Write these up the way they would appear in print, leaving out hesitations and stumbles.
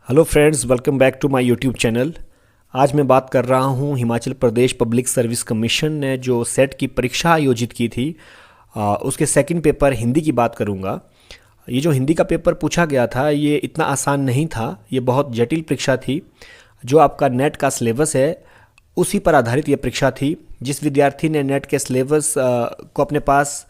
Hello friends, welcome back to my YouTube channel. आज मैं बात कर रहा हूं Himachal Pradesh public service commission ने जो सेट की परीक्षा आयोजित की थी उसके सेकंड पेपर हिंदी की बात करूंगा। ये जो हिंदी का पेपर पूछा गया था ये इतना आसान नहीं था, ये बहुत जटिल परीक्षा थी। जो आपका नेट का सिलेबस है उसी पर आधारित ये परीक्षा थी। जिस विद्यार्थी ने नेट के सिलेबस को अपने पास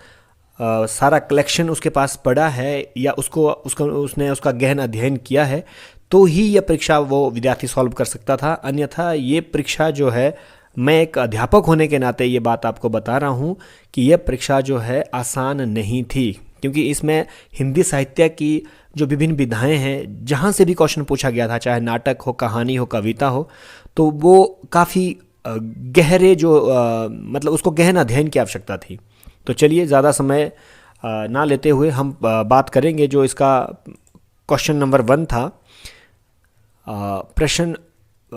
सारा कलेक्शन उसके पास पड़ा है या उसने उसका गहन अध्ययन किया है तो ही यह परीक्षा वो विद्यार्थी सॉल्व कर सकता था। अन्यथा ये परीक्षा जो है, मैं एक अध्यापक होने के नाते ये बात आपको बता रहा हूँ कि यह परीक्षा जो है आसान नहीं थी, क्योंकि इसमें हिंदी साहित्य की जो विभिन्न विधाएं हैं, जहाँ से भी क्वेश्चन पूछा गया था, चाहे नाटक हो, कहानी हो, कविता हो, तो वो काफ़ी गहरे मतलब उसको गहन अध्ययन की आवश्यकता थी। तो चलिए ज़्यादा समय ना लेते हुए हम बात करेंगे जो इसका क्वेश्चन नंबर 1 था। प्रश्न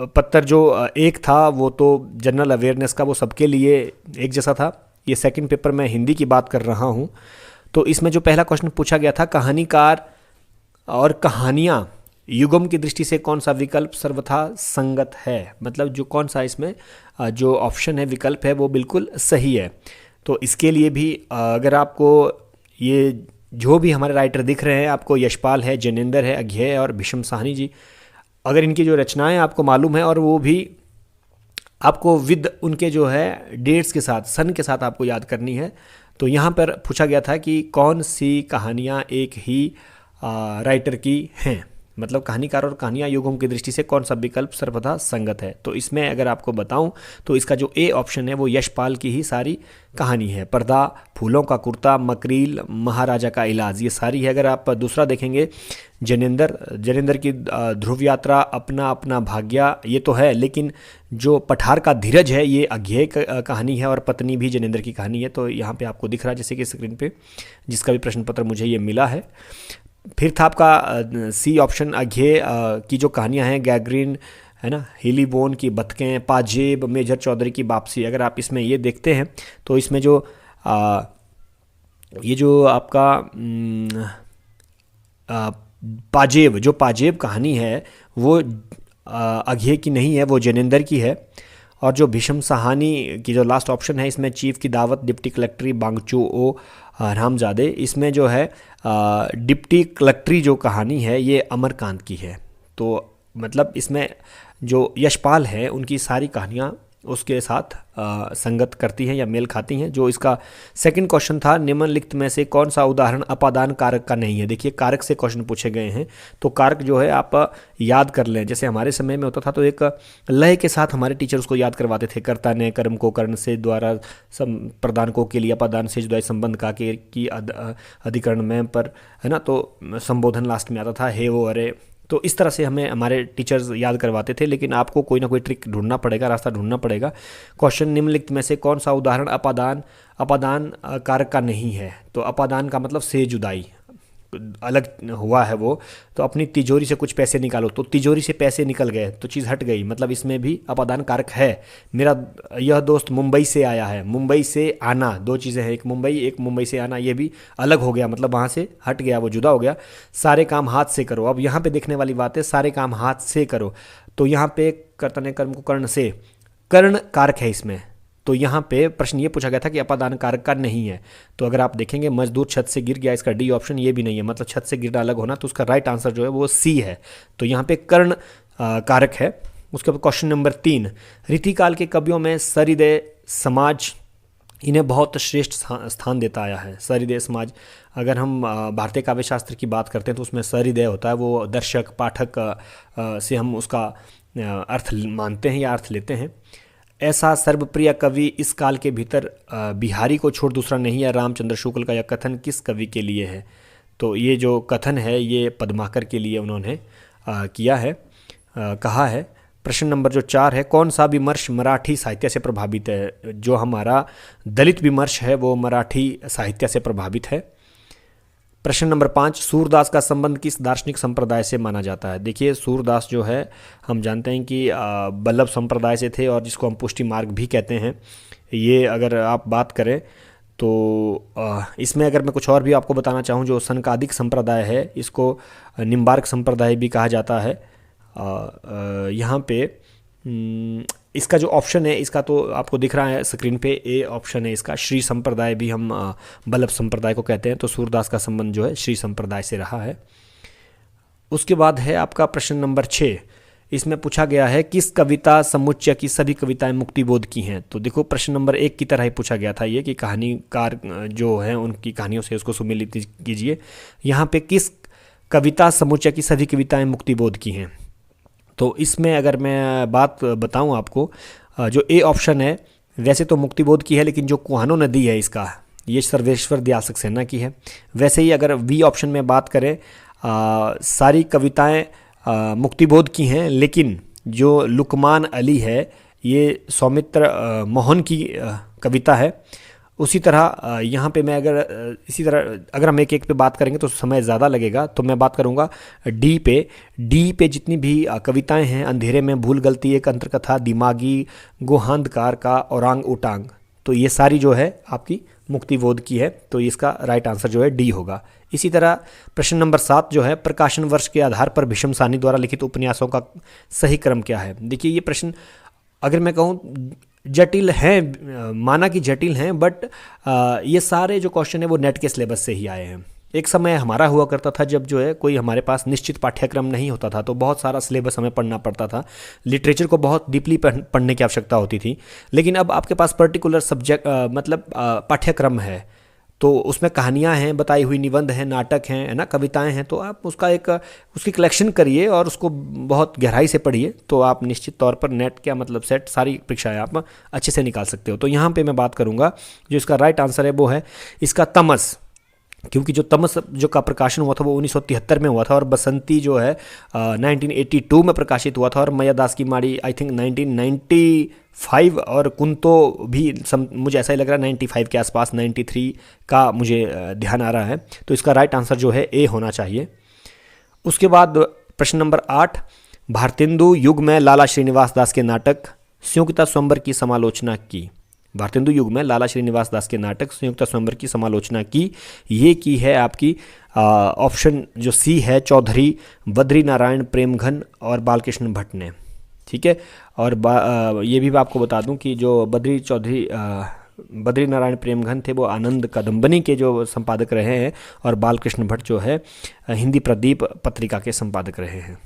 पत्र जो एक था वो तो जनरल अवेयरनेस का, वो सबके लिए एक जैसा था। ये सेकंड पेपर में हिंदी की बात कर रहा हूँ। तो इसमें जो पहला क्वेश्चन पूछा गया था, कहानीकार और कहानियाँ युगम की दृष्टि से कौन सा विकल्प सर्वथा संगत है। मतलब जो कौन सा इसमें जो ऑप्शन है, विकल्प है, वो बिल्कुल सही है। तो इसके लिए भी अगर आपको ये जो भी हमारे राइटर दिख रहे हैं, आपको यशपाल है, जैनेंद्र है, अघेय है और भीष्म साहनी जी, अगर इनकी जो रचनाएं आपको मालूम है और वो भी आपको विद उनके जो है डेट्स के साथ, सन के साथ आपको याद करनी है, तो यहाँ पर पूछा गया था कि कौन सी कहानियाँ एक ही राइटर की हैं। मतलब कहानीकार और कहानियाँ युगों की दृष्टि से कौन सा विकल्प सर्वथा संगत है। तो इसमें अगर आपको बताऊं तो इसका जो ए ऑप्शन है वो यशपाल की ही सारी कहानी है। पर्दा, फूलों का कुर्ता, मकरील, महाराजा का इलाज, ये सारी है। अगर आप दूसरा देखेंगे, जैनेंद्र की ध्रुव यात्रा, अपना अपना भाग्या, ये तो है, लेकिन जो पठार का धीरज है ये अघेय कहानी है और पत्नी भी जैनेंद्र की कहानी है। तो यहाँ पे आपको दिख रहा है जैसे कि स्क्रीन पे, जिसका भी प्रश्न पत्र मुझे ये मिला है। फिर था आपका सी ऑप्शन, अघेय की जो कहानियाँ हैं, गैग्रीन है ना, हिली बोन की बतखें, पाजेब, मेजर चौधरी की वापसी। अगर आप इसमें ये देखते हैं तो इसमें ये जो आपका पाजेब कहानी है वो अघेय की नहीं है, वो जैनेंद्र की है। और जो भीष्म साहनी की जो लास्ट ऑप्शन है, इसमें चीफ की दावत, डिप्टी कलेक्ट्री, बांगचू ओ रामजादे, इसमें जो है डिप्टी कलेक्ट्री जो कहानी है ये अमरकांत की है। तो मतलब इसमें जो यशपाल है उनकी सारी कहानियाँ उसके साथ संगत करती हैं या मेल खाती हैं। जो इसका सेकंड क्वेश्चन था, निम्नलिखित में से कौन सा उदाहरण अपादान कारक का नहीं है। देखिए, कारक से क्वेश्चन पूछे गए हैं, तो कारक जो है आप याद कर लें। जैसे हमारे समय में होता था तो एक लय के साथ हमारे टीचर उसको याद करवाते थे। कर्ता ने कर्म को कर्ण से द्वारा प्रदान को के लिए, अपादान से जुदाई संबंध का के की अधिकरण में पर, है ना। तो संबोधन लास्ट में आता था, हे वो अरे। तो इस तरह से हमें हमारे टीचर्स याद करवाते थे, लेकिन आपको कोई ना कोई ट्रिक ढूंढना पड़ेगा, रास्ता ढूंढना पड़ेगा। क्वेश्चन, निम्नलिखित में से कौन सा उदाहरण अपादान कारक का नहीं है। तो अपादान का मतलब से जुदाई, अलग हुआ है वो। तो अपनी तिजोरी से कुछ पैसे निकालो, तो तिजोरी से पैसे निकल गए तो चीज़ हट गई, मतलब इसमें भी अपादान कारक है। मेरा यह दोस्त मुंबई से आया है, मुंबई से आना, दो चीज़ें हैं, एक मुंबई से आना, ये भी अलग हो गया, मतलब वहाँ से हट गया, वो जुदा हो गया। सारे काम हाथ से करो, अब यहाँ पे देखने वाली बात है, सारे काम हाथ से करो। तो यहाँ पे कर्ता ने कर्म को कर्ण से, कर्ण कारक है इसमें। तो यहाँ पे प्रश्न ये पूछा गया था कि अपादान कारक का नहीं है। तो अगर आप देखेंगे, मजदूर छत से गिर गया, इसका डी ऑप्शन ये भी नहीं है, मतलब छत से गिरना अलग होना, तो उसका राइट आंसर जो है वो सी है। तो यहाँ पे कर्ण कारक है। उसके बाद क्वेश्चन नंबर 3, रीतिकाल के कवियों में सहृदय समाज इन्हें बहुत श्रेष्ठ स्थान देता आया है। सहृदय समाज, अगर हम भारतीय काव्य शास्त्र की बात करते हैं तो उसमें सहृदय होता है, वो दर्शक पाठक से हम उसका अर्थ मानते हैं या अर्थ लेते हैं। ऐसा सर्वप्रिय कवि इस काल के भीतर बिहारी को छोड़ दूसरा नहीं है। रामचंद्र शुक्ल का यह कथन किस कवि के लिए है। तो ये जो कथन है ये पद्माकर के लिए उन्होंने किया है, कहा है। प्रश्न नंबर जो 4 है, कौन सा विमर्श मराठी साहित्य से प्रभावित है। जो हमारा दलित विमर्श है वो मराठी साहित्य से प्रभावित है। प्रश्न नंबर 5, सूरदास का संबंध किस दार्शनिक संप्रदाय से माना जाता है। देखिए, सूरदास जो है हम जानते हैं कि बल्लभ संप्रदाय से थे, और जिसको हम पुष्टि मार्ग भी कहते हैं। ये अगर आप बात करें तो इसमें अगर मैं कुछ और भी आपको बताना चाहूँ, जो सनकादिक संप्रदाय है इसको निम्बार्क संप्रदाय भी कहा जाता है। यहाँ पे इसका जो ऑप्शन है इसका तो आपको दिख रहा है स्क्रीन पे, ए ऑप्शन है इसका। श्री संप्रदाय भी हम बल्लभ संप्रदाय को कहते हैं, तो सूरदास का संबंध जो है श्री संप्रदाय से रहा है। उसके बाद है आपका प्रश्न नंबर 6। इसमें पूछा गया है किस कविता समुच्चय की सभी कविताएं मुक्तिबोध की हैं। तो देखो प्रश्न नंबर 1 की तरह ही पूछा गया था ये कि कहानीकार जो हैं उनकी कहानियों से उसको सुमेलित कीजिए। यहाँ पे किस कविता समुच्चय की सभी कविताएं मुक्तिबोध की हैं, तो इसमें अगर मैं बात बताऊं आपको, जो ए ऑप्शन है वैसे तो मुक्तिबोध की है, लेकिन जो कुहानो नदी है इसका ये सर्वेश्वर दयाल सक्सेना की है। वैसे ही अगर बी ऑप्शन में बात करें, सारी कविताएं मुक्तिबोध की हैं, लेकिन जो लुकमान अली है ये सौमित्र मोहन की कविता है। उसी तरह यहाँ पे मैं इसी तरह अगर हम एक एक पे बात करेंगे तो समय ज़्यादा लगेगा, तो मैं बात करूँगा डी पे जितनी भी कविताएं हैं, अंधेरे में भूल गलती, एक अंतरकथा, दिमागी, गोहांधकार का, औरांग उटांग, तो ये सारी जो है आपकी मुक्तिबोध की है, तो इसका राइट आंसर जो है डी होगा। इसी तरह प्रश्न नंबर 7 जो है प्रकाशन वर्ष के आधार पर भीष्म साहनी द्वारा लिखित उपन्यासों का सही क्रम क्या है। देखिए ये प्रश्न अगर मैं कहूँ जटिल हैं, माना कि जटिल हैं, बट ये सारे जो क्वेश्चन है वो नेट के सिलेबस से ही आए हैं। एक समय हमारा हुआ करता था जब जो है कोई हमारे पास निश्चित पाठ्यक्रम नहीं होता था, तो बहुत सारा सिलेबस हमें पढ़ना पड़ता था, लिटरेचर को बहुत डीपली पढ़ने की आवश्यकता होती थी। लेकिन अब आपके पास पर्टिकुलर सब्जेक्ट मतलब पाठ्यक्रम है, तो उसमें कहानियाँ हैं, बताई हुई निबंध हैं, नाटक हैं, है ना, कविताएं हैं, तो आप उसकी कलेक्शन करिए और उसको बहुत गहराई से पढ़िए, तो आप निश्चित तौर पर नेट क्या मतलब सेट सारी परीक्षाएं आप अच्छे से निकाल सकते हो। तो यहाँ पे मैं बात करूँगा जो इसका राइट आंसर है वो है इसका तमस, क्योंकि जो तमस जो का प्रकाशन हुआ था वो 1973 में हुआ था, और बसंती जो है 1982 में प्रकाशित हुआ था, और मैयादास की माड़ी आई थिंक 1995, और कुंतो भी मुझे ऐसा ही लग रहा है 95 के आसपास, 93 का मुझे ध्यान आ रहा है। तो इसका राइट आंसर जो है ए होना चाहिए। उसके बाद प्रश्न नंबर 8, भारतेंदु युग में लाला श्रीनिवास दास के नाटक संयुक्ता स्वयंवर की समालोचना की। भारतेंदु युग में लाला श्रीनिवास दास के नाटक संयुक्ता स्वयंवर की समालोचना की, ये की है आपकी ऑप्शन जो सी है चौधरी बद्री नारायण प्रेमघन और बालकृष्ण भट्ट ने, ठीक है। और ये भी मैं आपको बता दूं कि जो बद्री नारायण प्रेमघन थे वो आनंद कादम्बनी के जो संपादक रहे हैं, और बालकृष्ण भट्ट जो है हिंदी प्रदीप पत्रिका के संपादक रहे हैं।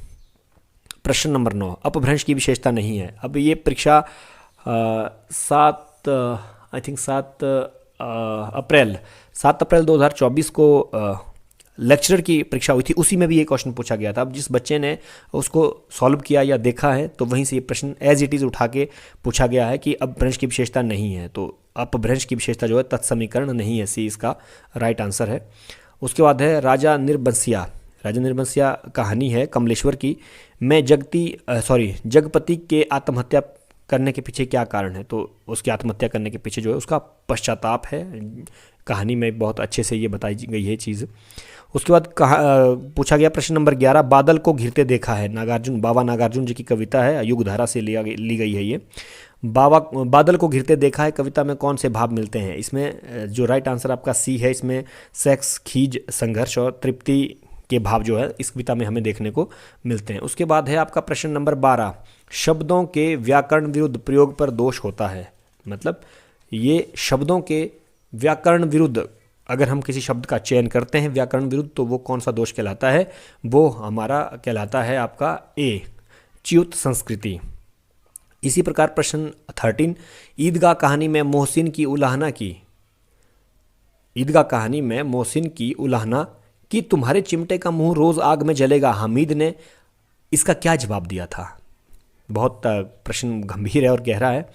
प्रश्न नंबर 9, अपभ्रंश की विशेषता नहीं है। अब ये परीक्षा 7 अप्रैल 2024 को लेक्चरर की परीक्षा हुई थी, उसी में भी ये क्वेश्चन पूछा गया था। अब जिस बच्चे ने उसको सॉल्व किया या देखा है तो वहीं से ये प्रश्न एज इट इज़ उठा के पूछा गया है कि अपभ्रंश की विशेषता नहीं है, तो अपभ्रंश की विशेषता जो है तत्समीकरण नहीं है, सी इसका राइट आंसर है। उसके बाद है राजा निर्बंसिया कहानी है कमलेश्वर की, मैं जगपति के आत्महत्या करने के पीछे क्या कारण है, तो उसकी आत्महत्या करने के पीछे जो है उसका पश्चाताप है, कहानी में बहुत अच्छे से ये बताई गई है चीज़। उसके बाद पूछा गया प्रश्न नंबर 11, बादल को घिरते देखा है, बाबा नागार्जुन जी की कविता है, युगधारा से ली गई है ये। बादल को घिरते देखा है कविता में कौन से भाव मिलते हैं, इसमें जो राइट आंसर आपका सी है, इसमें सेक्स, खीज, संघर्ष और तृप्ति के भाव जो है इस कविता में हमें देखने को मिलते हैं। उसके बाद है आपका प्रश्न नंबर 12, शब्दों के व्याकरण विरुद्ध प्रयोग पर दोष होता है। मतलब ये शब्दों के व्याकरण विरुद्ध अगर हम किसी शब्द का चयन करते हैं व्याकरण विरुद्ध, तो वो कौन सा दोष कहलाता है, वो हमारा कहलाता है आपका ए, च्युत संस्कृति। इसी प्रकार प्रश्न 13, ईदगाह कहानी में मोहसिन की उलाहना कि तुम्हारे चिमटे का मुंह रोज आग में जलेगा, हामिद ने इसका क्या जवाब दिया था। बहुत प्रश्न गंभीर है और गहरा है,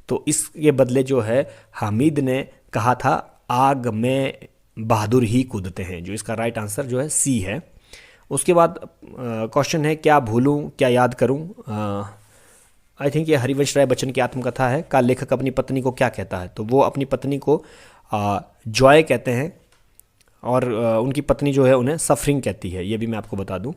तो इसके बदले जो है हामिद ने कहा था आग में बहादुर ही कूदते हैं, जो इसका राइट आंसर जो है सी है। उसके बाद क्वेश्चन है क्या भूलूं क्या याद करूं। आई थिंक ये हरिवंश राय बच्चन की आत्मकथा है, का लेखक अपनी पत्नी को क्या कहता है, तो वो अपनी पत्नी को जॉय कहते हैं, और उनकी पत्नी जो है उन्हें सफरिंग कहती है, ये भी मैं आपको बता दूं।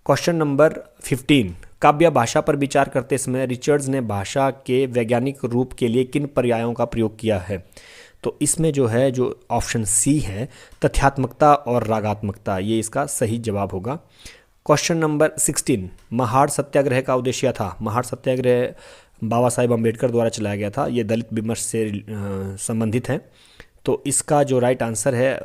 क्वेश्चन नंबर 15, काव्य भाषा पर विचार करते समय रिचर्ड्स ने भाषा के वैज्ञानिक रूप के लिए किन पर्यायों का प्रयोग किया है, तो इसमें जो है जो ऑप्शन सी है तथ्यात्मकता और रागात्मकता, ये इसका सही जवाब होगा। क्वेश्चन नंबर 16, महाड़ सत्याग्रह का उद्देश्य था। महाड़ सत्याग्रह बाबा साहेब अम्बेडकर द्वारा चलाया गया था। ये दलित विमर्श से संबंधित है। तो इसका जो राइट आंसर है,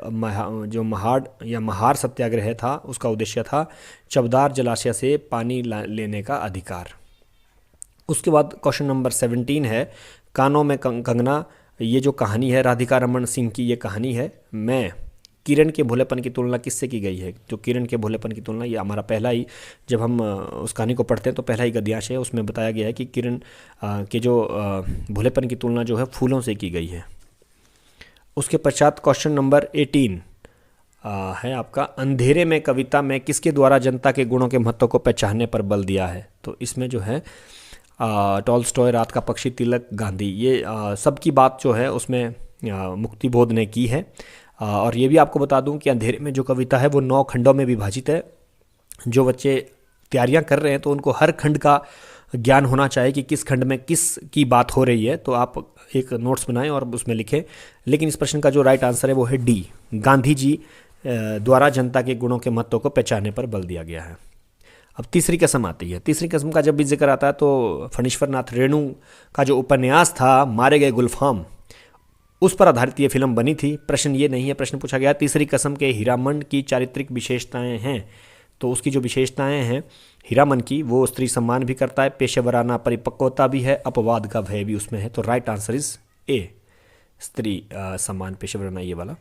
जो महाड़ या महार सत्याग्रह था उसका उद्देश्य था चबदार जलाशय से पानी लेने का अधिकार। उसके बाद क्वेश्चन नंबर 17 है, कानों में कंगना। ये जो कहानी है राधिका रमन सिंह की, ये कहानी है। मैं किरण के भोलेपन की तुलना किससे की गई है? जो किरण के भोलेपन की तुलना, ये हमारा पहला ही, जब हम उस कहानी को पढ़ते हैं तो पहला ही गद्यांश है, उसमें बताया गया है कि किरण के जो भोलेपन की तुलना जो है फूलों से की गई है। उसके पश्चात क्वेश्चन नंबर 18 है आपका, अंधेरे में कविता में किसके द्वारा जनता के गुणों के महत्व को पहचानने पर बल दिया है? तो इसमें जो है टॉलस्टॉय, रात का पक्षी, तिलक, गांधी, ये सबकी बात जो है उसमें मुक्तिबोध ने की है। और ये भी आपको बता दूं कि अंधेरे में जो कविता है वो 9 खंडों में विभाजित है। जो बच्चे तैयारियां कर रहे हैं तो उनको हर खंड का ज्ञान होना चाहिए कि किस खंड में किस की बात हो रही है। तो आप एक नोट्स बनाएं और उसमें लिखें। लेकिन इस प्रश्न का जो राइट आंसर है वो है डी, गांधी जी द्वारा जनता के गुणों के महत्व को पहचानने पर बल दिया गया है। अब तीसरी कसम आती है। तीसरी कसम का जब भी जिक्र आता है तो फणीश्वर नाथ रेणु का जो उपन्यास था मारे गए गुलफाम, उस पर आधारित ये फिल्म बनी थी। प्रश्न ये नहीं है, प्रश्न पूछा गया तीसरी कसम के हीरामन की चारित्रिक विशेषताएं हैं। तो उसकी जो विशेषताएं हैं हीरामन की, वो स्त्री सम्मान भी करता है, पेशेवराना परिपक्वता भी है, अपवाद का भय भी उसमें है। तो राइट आंसर इज ए, स्त्री सम्मान, पेशेवराना, ये वाला।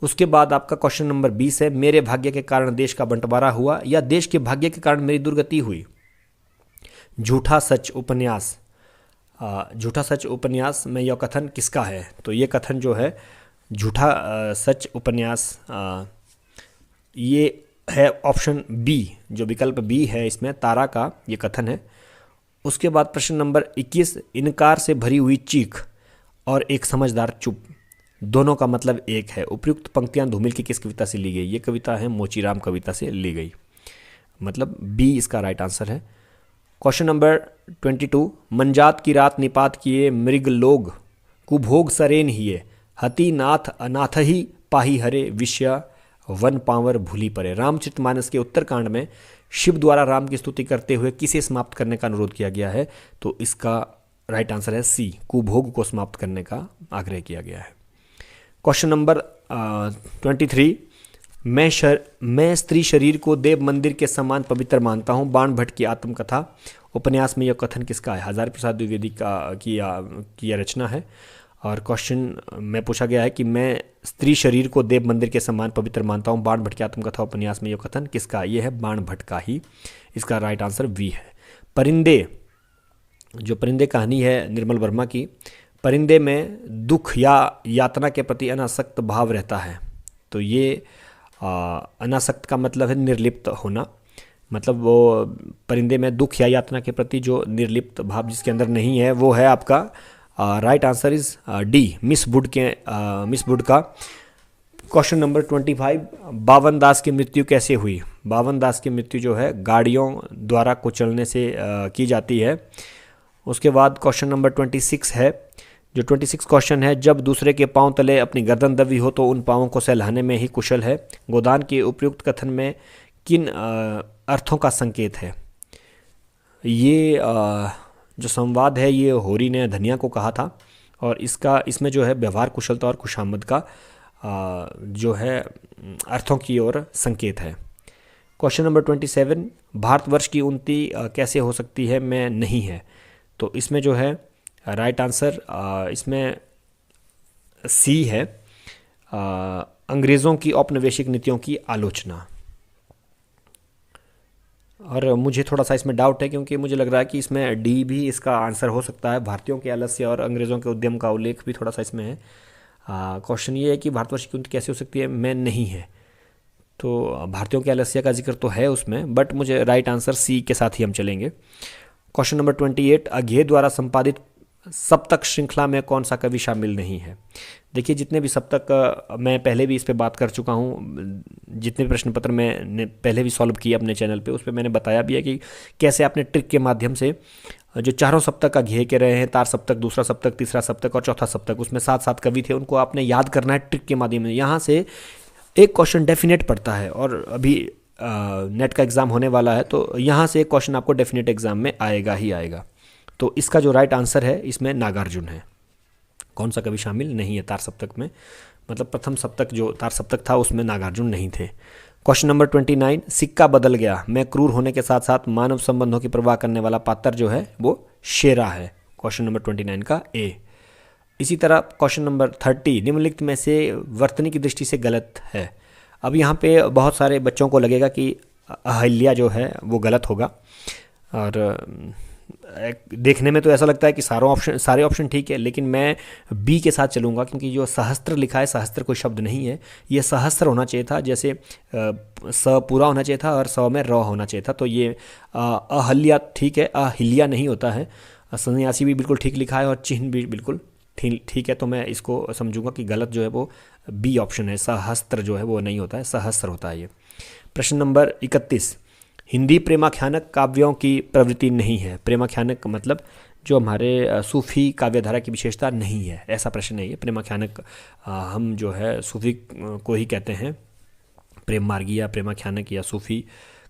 उसके बाद आपका क्वेश्चन नंबर 20 है, मेरे भाग्य के कारण देश का बंटवारा हुआ या देश के भाग्य के कारण मेरी दुर्गति हुई। झूठा सच उपन्यास, झूठा सच उपन्यास में यह कथन किसका है? तो ये कथन जो है झूठा सच उपन्यास, ये है ऑप्शन बी, जो विकल्प बी है इसमें, तारा का ये कथन है। उसके बाद प्रश्न नंबर 21, इनकार से भरी हुई चीख और एक समझदार चुप, दोनों का मतलब एक है। उपयुक्त पंक्तियां धूमिल की किस कविता से ली गई? ये कविता है मोचीराम कविता से ली गई, मतलब बी इसका राइट आंसर है। क्वेश्चन नंबर 22, मनजात की रात निपात किए मृग लोग, कुभोग सरेन हिए, हति नाथ अनाथ ही पाही हरे, विषय वन पावर भूली परे। रामचरितमानस के उत्तरकांड में शिव द्वारा राम की स्तुति करते हुए किसे समाप्त करने का अनुरोध किया गया है? तो इसका राइट आंसर है सी, कुभोग को समाप्त करने का आग्रह किया गया है। क्वेश्चन नंबर 23, मैं स्त्री शरीर को देव मंदिर के समान पवित्र मानता हूँ, बाण भट्ट की आत्मकथा उपन्यास में यह कथन किसका है? हजारी प्रसाद द्विवेदी की यह रचना है। और क्वेश्चन में पूछा गया है कि मैं स्त्री शरीर को देव मंदिर के समान पवित्र मानता हूँ, बाण भट्ट की आत्मकथा उपन्यास में यह कथन किसका? ये है बाण भट्ट का ही। इसका राइट आंसर वी है। परिंदे, जो परिंदे कहानी है निर्मल वर्मा की, परिंदे में दुख या यातना के प्रति अनासक्त भाव रहता है। तो ये अनासक्त का मतलब है निर्लिप्त होना, मतलब वो परिंदे में दुख या यातना के प्रति जो निर्लिप्त भाव जिसके अंदर नहीं है वो है आपका right answer is D, miss would का। क्वेश्चन नंबर 25, बावन दास की मृत्यु कैसे हुई? बावन दास की मृत्यु जो है गाड़ियों द्वारा कुचलने से की जाती है। उसके बाद क्वेश्चन नंबर 26 है, जो 26 क्वेश्चन है, जब दूसरे के पांव तले अपनी गर्दन दबी हो तो उन पांवों को सहलाने में ही कुशल है। गोदान के उपयुक्त कथन में किन अर्थों का संकेत है? ये जो संवाद है ये होरी ने धनिया को कहा था और इसमें जो है व्यवहार कुशलता और खुशामद का जो है अर्थों की ओर संकेत है। क्वेश्चन नंबर 27, भारतवर्ष की उन्नति कैसे हो सकती है में नहीं है? तो इसमें जो है राइट आंसर इसमें सी है, अंग्रेज़ों की औपनिवेशिक नीतियों की आलोचना। और मुझे थोड़ा सा इसमें डाउट है क्योंकि मुझे लग रहा है कि इसमें डी भी इसका आंसर हो सकता है। भारतीयों के आलस्य और अंग्रेज़ों के उद्यम का उल्लेख भी थोड़ा सा इसमें है। क्वेश्चन ये है कि भारतवर्ष की उन्नति कैसे हो सकती है में नहीं है, तो भारतीयों के आलस्य का जिक्र तो है उसमें, बट मुझे राइट आंसर सी के साथ ही हम चलेंगे। क्वेश्चन नंबर 28, अघे द्वारा संपादित सप्तक श्रृंखला में कौन सा कवि शामिल नहीं है? देखिए जितने भी सप्तक मैं पहले भी इस पे बात कर चुका हूँ, जितने भी प्रश्न पत्र मैंने पहले भी सॉल्व किए अपने चैनल पे, उस पर मैंने बताया भी है कि कैसे आपने ट्रिक के माध्यम से जो चारों सप्तक का घेर के रहे हैं, तार सप्तक, दूसरा सप्तक, तीसरा सप्तक और चौथा सप्तक, उसमें 7-7 कवि थे, उनको आपने याद करना है ट्रिक के माध्यम से। यहाँ से एक क्वेश्चन डेफिनेट पड़ता है और अभी नेट का एग्ज़ाम होने वाला है, तो यहाँ से एक क्वेश्चन आपको डेफिनेट एग्ज़ाम में आएगा ही आएगा। तो इसका जो राइट आंसर है इसमें नागार्जुन है। कौन सा कवि शामिल नहीं है तार सप्तक में, मतलब प्रथम सप्तक जो तार सप्तक था उसमें नागार्जुन नहीं थे। क्वेश्चन नंबर 29, सिक्का बदल गया में क्रूर होने के साथ साथ मानव संबंधों की परवाह करने वाला पात्र जो है वो शेरा है। क्वेश्चन नंबर 29 का ए। इसी तरह क्वेश्चन नंबर 30, निम्नलिखित में से वर्तनी की दृष्टि से गलत है। अब यहाँ पे बहुत सारे बच्चों को लगेगा कि अहिल्या जो है वो गलत होगा, और देखने में तो ऐसा लगता है कि सारे ऑप्शन ठीक है, लेकिन मैं बी के साथ चलूँगा, क्योंकि जो सहस्त्र लिखा है, सहस्त्र कोई शब्द नहीं है, ये सहस्त्र होना चाहिए था, जैसे स पूरा होना चाहिए था और स में र होना चाहिए था। तो ये अहल्या ठीक है, अहिल्या नहीं होता है। सन्यासी भी बिल्कुल ठीक लिखा है और चिन्ह भी बिल्कुल ठीक है, तो मैं इसको समझूंगा कि गलत जो है वो बी ऑप्शन है, सहस्त्र जो है वो नहीं होता है, सहस्त्र होता है ये। प्रश्न नंबर 31, हिंदी प्रेमाख्यानक काव्यों की प्रवृत्ति नहीं है। प्रेमाख्यानक मतलब जो हमारे सूफी काव्यधारा की विशेषता नहीं है, ऐसा प्रश्न है ये। प्रेमाख्यानक हम जो है सूफी को ही कहते हैं, प्रेम मार्गी या प्रेमाख्यानक या सूफी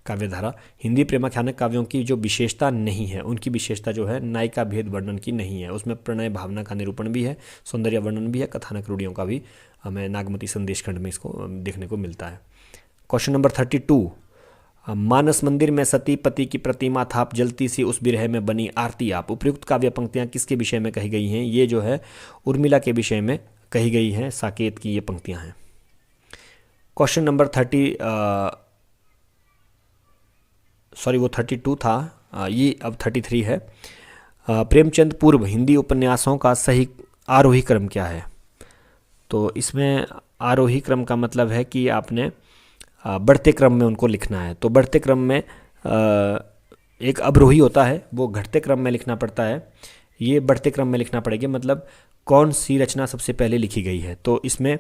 काव्यधारा। हिंदी प्रेमाख्यानक काव्यों की जो विशेषता नहीं है, उनकी विशेषता जो है नायिका भेद वर्णन की नहीं है। उसमें प्रणय भावना का निरूपण भी है, सौंदर्य वर्णन भी है, कथानक रूढ़ियों का भी हमें नागमती संदेश खंड में इसको देखने को मिलता है। क्वेश्चन नंबर 32, मानस मंदिर में सती पति की प्रतिमा थाप जलती सी उस बिरह में बनी आरती आप। उपयुक्त काव्य पंक्तियाँ किसके विषय में कही गई हैं? ये जो है उर्मिला के विषय में कही गई हैं, साकेत की ये पंक्तियाँ हैं। क्वेश्चन नंबर 32 था, ये अब 33 है। प्रेमचंद पूर्व हिंदी उपन्यासों का सही आरोही क्रम क्या है? तो इसमें आरोही क्रम का मतलब है कि आपने बढ़ते क्रम में उनको लिखना है। तो बढ़ते क्रम में एक अवरोही होता है, वो घटते क्रम में लिखना पड़ता है, ये बढ़ते क्रम में लिखना पड़ेगा। मतलब कौन सी रचना सबसे पहले लिखी गई है? तो इसमें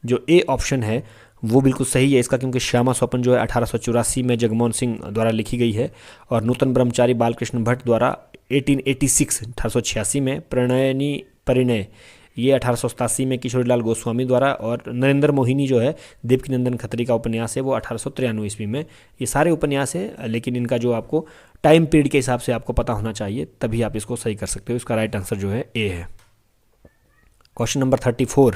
जो ए ऑप्शन है वो बिल्कुल सही है इसका, क्योंकि श्यामा स्वपन जो है 1884 में जगमोहन सिंह द्वारा लिखी गई है, और नूतन ब्रह्मचारी बालकृष्ण भट्ट द्वारा 1886 में, प्रणयनी परिणय ये 1887 में किशोरीलाल गोस्वामी द्वारा, और नरेंद्र मोहिनी जो है देवकी नंदन खत्री का उपन्यास है वो 1893 ईस्वी में। ये सारे उपन्यास हैं, लेकिन इनका जो आपको टाइम पीरियड के हिसाब से आपको पता होना चाहिए, तभी आप इसको सही कर सकते हो। इसका राइट आंसर जो है ए है। क्वेश्चन नंबर 34,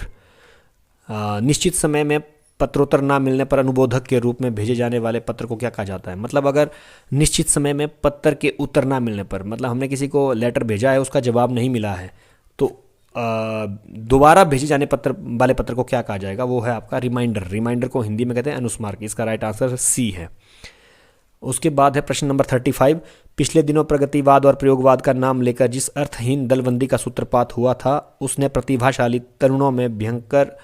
निश्चित समय में पत्रोत्तर ना मिलने पर अनुबोधक के रूप में भेजे जाने वाले पत्र को क्या कहा जाता है? मतलब अगर निश्चित समय में पत्र के उत्तर ना मिलने पर, मतलब हमने किसी को लेटर भेजा है, उसका जवाब नहीं मिला है, तो दोबारा भेजे जाने वाले पत्र को क्या कहा जाएगा? वो है आपका रिमाइंडर। रिमाइंडर को हिंदी में कहते हैं अनुस्मारक। इसका राइट आंसर सी है। उसके बाद है प्रश्न नंबर 35, पिछले दिनों प्रगतिवाद और प्रयोगवाद का नाम लेकर जिस अर्थहीन दलबंदी का सूत्रपात हुआ था, उसने प्रतिभाशाली तरुणों में भयंकर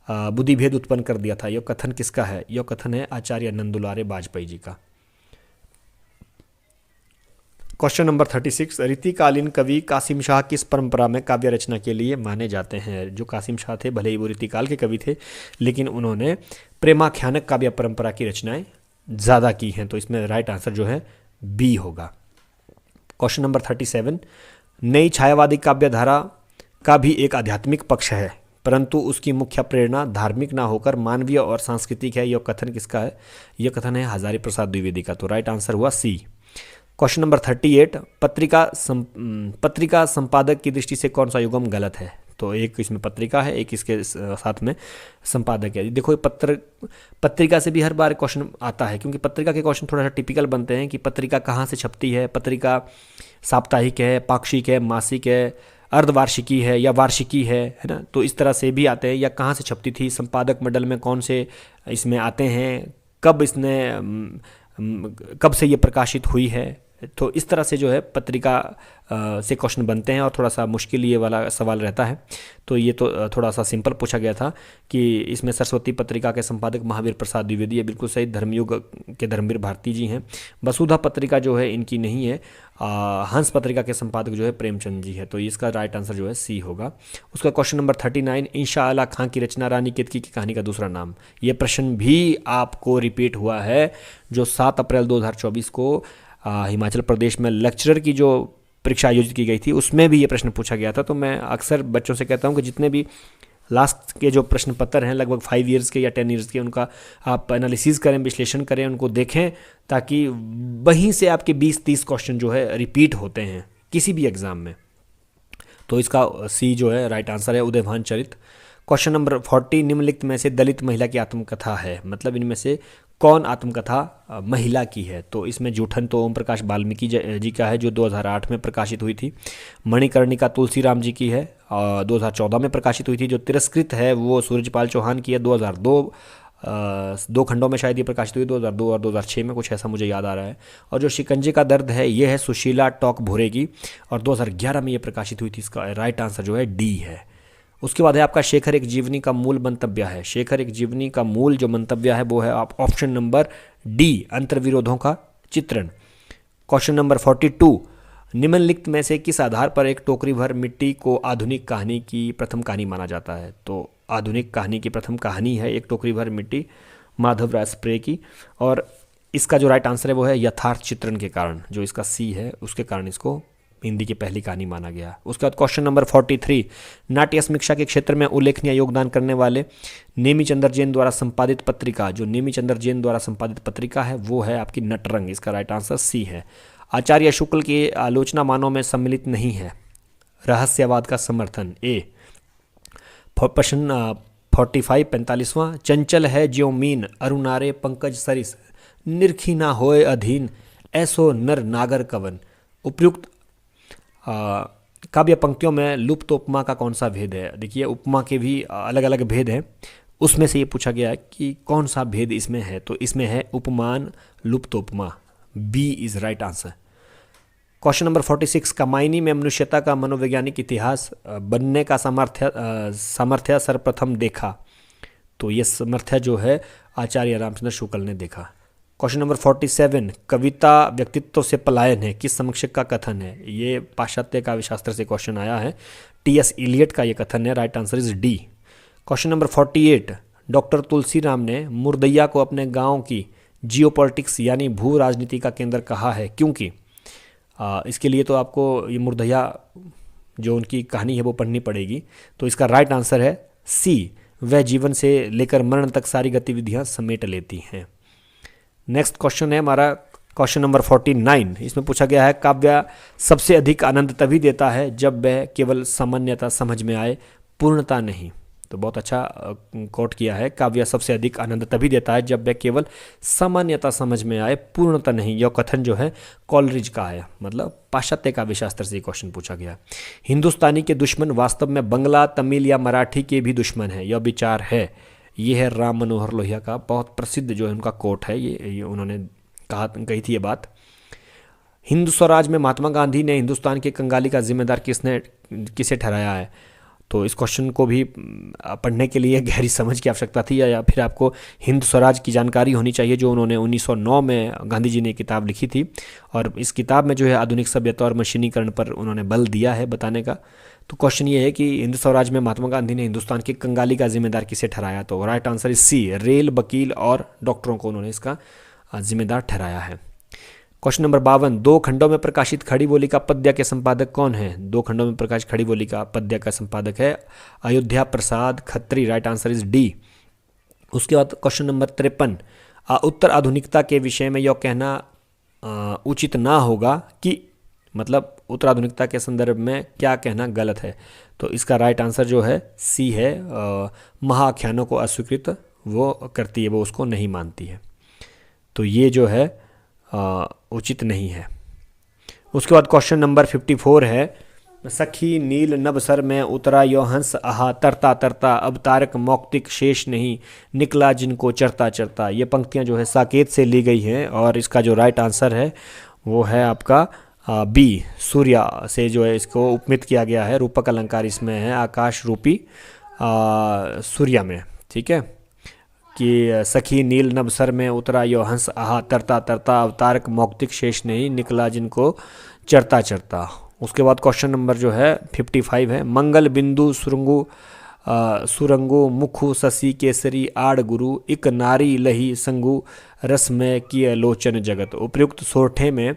बुद्धिभेद उत्पन्न कर दिया था। यह कथन किसका है? यह कथन है आचार्य नंदुलारे वाजपेयी जी का। क्वेश्चन नंबर 36, रीतिकालीन कवि कासिम शाह किस परंपरा में काव्य रचना के लिए माने जाते हैं? जो कासिम शाह थे, भले ही वो रीतिकाल के कवि थे, लेकिन उन्होंने प्रेमाख्यानक काव्य परंपरा की रचनाएं ज़्यादा की हैं। तो इसमें राइट आंसर जो है बी होगा। क्वेश्चन नंबर 37, नई छायावादी काव्यधारा का भी एक आध्यात्मिक पक्ष है, परंतु उसकी मुख्य प्रेरणा धार्मिक ना होकर मानवीय और सांस्कृतिक है। यह कथन किसका है? यह कथन है हजारी प्रसाद द्विवेदी का। तो राइट आंसर हुआ सी। क्वेश्चन नंबर 38, पत्रिका संपादक की दृष्टि से कौन सा युग्म गलत है? तो एक इसमें पत्रिका है, एक इसके साथ में संपादक है। देखो पत्रिका से भी हर बार क्वेश्चन आता है, क्योंकि पत्रिका के क्वेश्चन थोड़ा सा टिपिकल बनते हैं कि पत्रिका कहाँ से छपती है, पत्रिका साप्ताहिक है, पाक्षिक है, मासिक है, अर्धवार्षिकी है या वार्षिकी है ना? तो इस तरह से भी आते हैं। या कहाँ से छपती थी, संपादक मंडल में कौन से इसमें आते हैं, कब से ये प्रकाशित हुई है। तो इस तरह से जो है पत्रिका से क्वेश्चन बनते हैं, और थोड़ा सा मुश्किल ये वाला सवाल रहता है। तो ये तो थोड़ा सा सिंपल पूछा गया था कि इसमें सरस्वती पत्रिका के संपादक महावीर प्रसाद द्विवेदी है, बिल्कुल सही। धर्मयुग के धर्मवीर भारती जी हैं। वसुधा पत्रिका जो है इनकी नहीं है। हंस पत्रिका के संपादक जो है प्रेमचंद जी है। तो इसका राइट आंसर जो है सी होगा। उसका क्वेश्चन नंबर 39, इंशा अल्लाह खां की रचना रानी केतकी की कहानी का दूसरा नाम। ये प्रश्न भी आपको रिपीट हुआ है, जो 7 अप्रैल 2024 को हिमाचल प्रदेश में लेक्चरर की जो परीक्षा आयोजित की गई थी, उसमें भी ये प्रश्न पूछा गया था। तो मैं अक्सर बच्चों से कहता हूँ कि जितने भी लास्ट के जो प्रश्न पत्र हैं लगभग 5 ईयर्स के या 10 ईयर्स के, उनका आप एनालिसिस करें, विश्लेषण करें, उनको देखें, ताकि वहीं से आपके 20-30 क्वेश्चन जो है रिपीट होते हैं किसी भी एग्ज़ाम में। तो इसका सी जो है राइट आंसर है, उदयभान चरित। क्वेश्चन नंबर 40, निम्नलिखित में से दलित महिला की आत्मकथा है, मतलब इनमें से कौन आत्मकथा महिला की है? तो इसमें जूठन तो ओम प्रकाश वाल्मीकि जी का है, जो 2008 में प्रकाशित हुई थी। मणिकर्णिका तुलसीराम जी की है, 2014 में प्रकाशित हुई थी। जो तिरस्कृत है वो सूरजपाल चौहान की है, 2002 दो खंडों में शायद ये प्रकाशित हुई, 2002 और 2006 में, कुछ ऐसा मुझे याद आ रहा है। और जो शिकंजे का दर्द है ये है सुशीला टॉक भोरे की, और 2011 में ये प्रकाशित हुई थी। इसका राइट आंसर जो है डी है। उसके बाद है आपका शेखर एक जीवनी का मूल मंतव्य है। शेखर एक जीवनी का मूल जो मंतव्य है वो है आप ऑप्शन नंबर डी, अंतर्विरोधों का चित्रण। क्वेश्चन नंबर 42, निम्नलिखित में से किस आधार पर एक टोकरी भर मिट्टी को आधुनिक कहानी की प्रथम कहानी माना जाता है? तो आधुनिक कहानी की प्रथम कहानी है एक टोकरी भर मिट्टी, माधव राय स्प्रे की। और इसका जो राइट आंसर है वो है यथार्थ चित्रण के कारण, जो इसका सी है उसके कारण इसको हिंदी की पहली कहानी माना गया। उसके बाद क्वेश्चन नंबर 43, नाट्य समीक्षा के क्षेत्र में उल्लेखनीय योगदान करने वाले नेमीचंद्र जैन द्वारा संपादित पत्रिका, जो नेमीचंद्र जैन द्वारा संपादित पत्रिका है वो है आपकी नटरंग। इसका राइट आंसर सी है। आचार्य शुक्ल की आलोचना मानों में सम्मिलित नहीं है। रहस्यवाद का समर्थन, ए। प्रश्न 45, चंचल है ज्यों मीन अरुणारे पंकज सरिस, निरखी ना होए अधीन ऐसो नर नागर कवन। उपयुक्त काव्य पंक्तियों में लुप्त उपमा का कौन सा भेद है? देखिए उपमा के भी अलग अलग भेद हैं, उसमें से ये पूछा गया है कि कौन सा भेद इसमें है। तो इसमें है उपमान लुप्त उपमा, B is right answer. Question number 46, Kamayani में मनुष्यता का मनोवैज्ञानिक इतिहास बनने का सामर्थ्य सर्वप्रथम देखा। तो ये सामर्थ्य जो है आचार्य रामचंद्र शुक्ल ने देखा। क्वेश्चन नंबर 47, कविता व्यक्तित्व से पलायन है, किस समीक्षक का कथन है? ये पाश्चात्य काव्य शास्त्र से क्वेश्चन आया है, टी.एस. इलियट का ये कथन है। Right answer is D. Question number 48, doctor Tulsiram ने मुर्दैया को अपने गांव की जियोपॉलिटिक्स यानी भू राजनीति का केंद्र कहा है, क्योंकि इसके लिए तो आपको ये मुर्दैया जो उनकी कहानी है वो पढ़नी पड़ेगी। तो इसका राइट आंसर है सी, वह जीवन से लेकर मरण तक सारी गतिविधियां समेट लेती हैं। नेक्स्ट क्वेश्चन है हमारा क्वेश्चन नंबर 49, इसमें पूछा गया है काव्य सबसे अधिक आनंद तभी देता है जब वह केवल सामान्यता समझ में आए, पूर्णता नहीं। तो बहुत अच्छा कोट किया है, काव्य सबसे अधिक आनंद तभी देता है जब वह केवल सामान्यता समझ में आए, पूर्णता नहीं। यह कथन जो है कॉलरिज का है, मतलब पाश्चात्य काव्य शास्त्र से क्वेश्चन पूछा गया। हिंदुस्तानी के दुश्मन वास्तव में बंगला, तमिल या मराठी के भी दुश्मन है, यह विचार है। ये है राम मनोहर लोहिया का बहुत प्रसिद्ध जो है उनका कोट है, ये उन्होंने कही थी ये बात। हिंदू स्वराज में महात्मा गांधी ने हिंदुस्तान के कंगाली का जिम्मेदार किसे ठहराया है? तो इस क्वेश्चन को भी पढ़ने के लिए गहरी समझ की आवश्यकता थी, या फिर आपको हिंद स्वराज की जानकारी होनी चाहिए, जो उन्होंने 1909 में गांधी जी ने किताब लिखी थी। और इस किताब में जो है आधुनिक सभ्यता और मशीनीकरण पर उन्होंने बल दिया है बताने का। तो क्वेश्चन ये है कि हिंद स्वराज में महात्मा गांधी ने हिंदुस्तान के कंगाली का जिम्मेदार किसे ठहराया? तो right answer is C, rail, वकील और डॉक्टरों को उन्होंने इसका जिम्मेदार ठहराया है। क्वेश्चन नंबर 52, दो खंडों में प्रकाशित खड़ी बोली का पद्य के संपादक कौन है? दो खंडों में प्रकाशित खड़ी बोली का पद्य का संपादक है Ayodhya Prasad Khatri. Right answer is D. उसके बाद क्वेश्चन नंबर 53, उत्तर आधुनिकता के विषय में यह कहना उचित ना होगा कि, मतलब उत्तर आधुनिकता के संदर्भ में क्या कहना गलत है? तो इसका राइट आंसर जो है सी है, महाआख्यानों को अस्वीकृत वो करती है, वो उसको नहीं मानती है। तो ये जो है उचित नहीं है। उसके बाद क्वेश्चन नंबर 54 है, सखी नील नभसर में उतरा यो हंस आहा, तरता तरता अब तारक मौक्तिक शेष नहीं, निकला जिनको चरता चरता। ये पंक्तियां जो है साकेत से ली गई हैं, और इसका जो राइट आंसर है वो है आपका बी, सूर्या से जो है इसको उपमित किया गया है। रूपक अलंकार इसमें है आकाश रूपी सूर्या में, ठीक है, कि सखी नील नभसर में उतरा यो हंस आहा, तरता तरता अवतारक मौक्तिक शेष नहीं, निकला जिनको चरता चरता। उसके बाद क्वेश्चन नंबर जो है 55 है, मंगल बिंदु सुरंगु मुखु शशि केसरी आड़ गुरु, इक नारी लही संगु रसमय किय लोचन जगत। उपयुक्त सोरठे में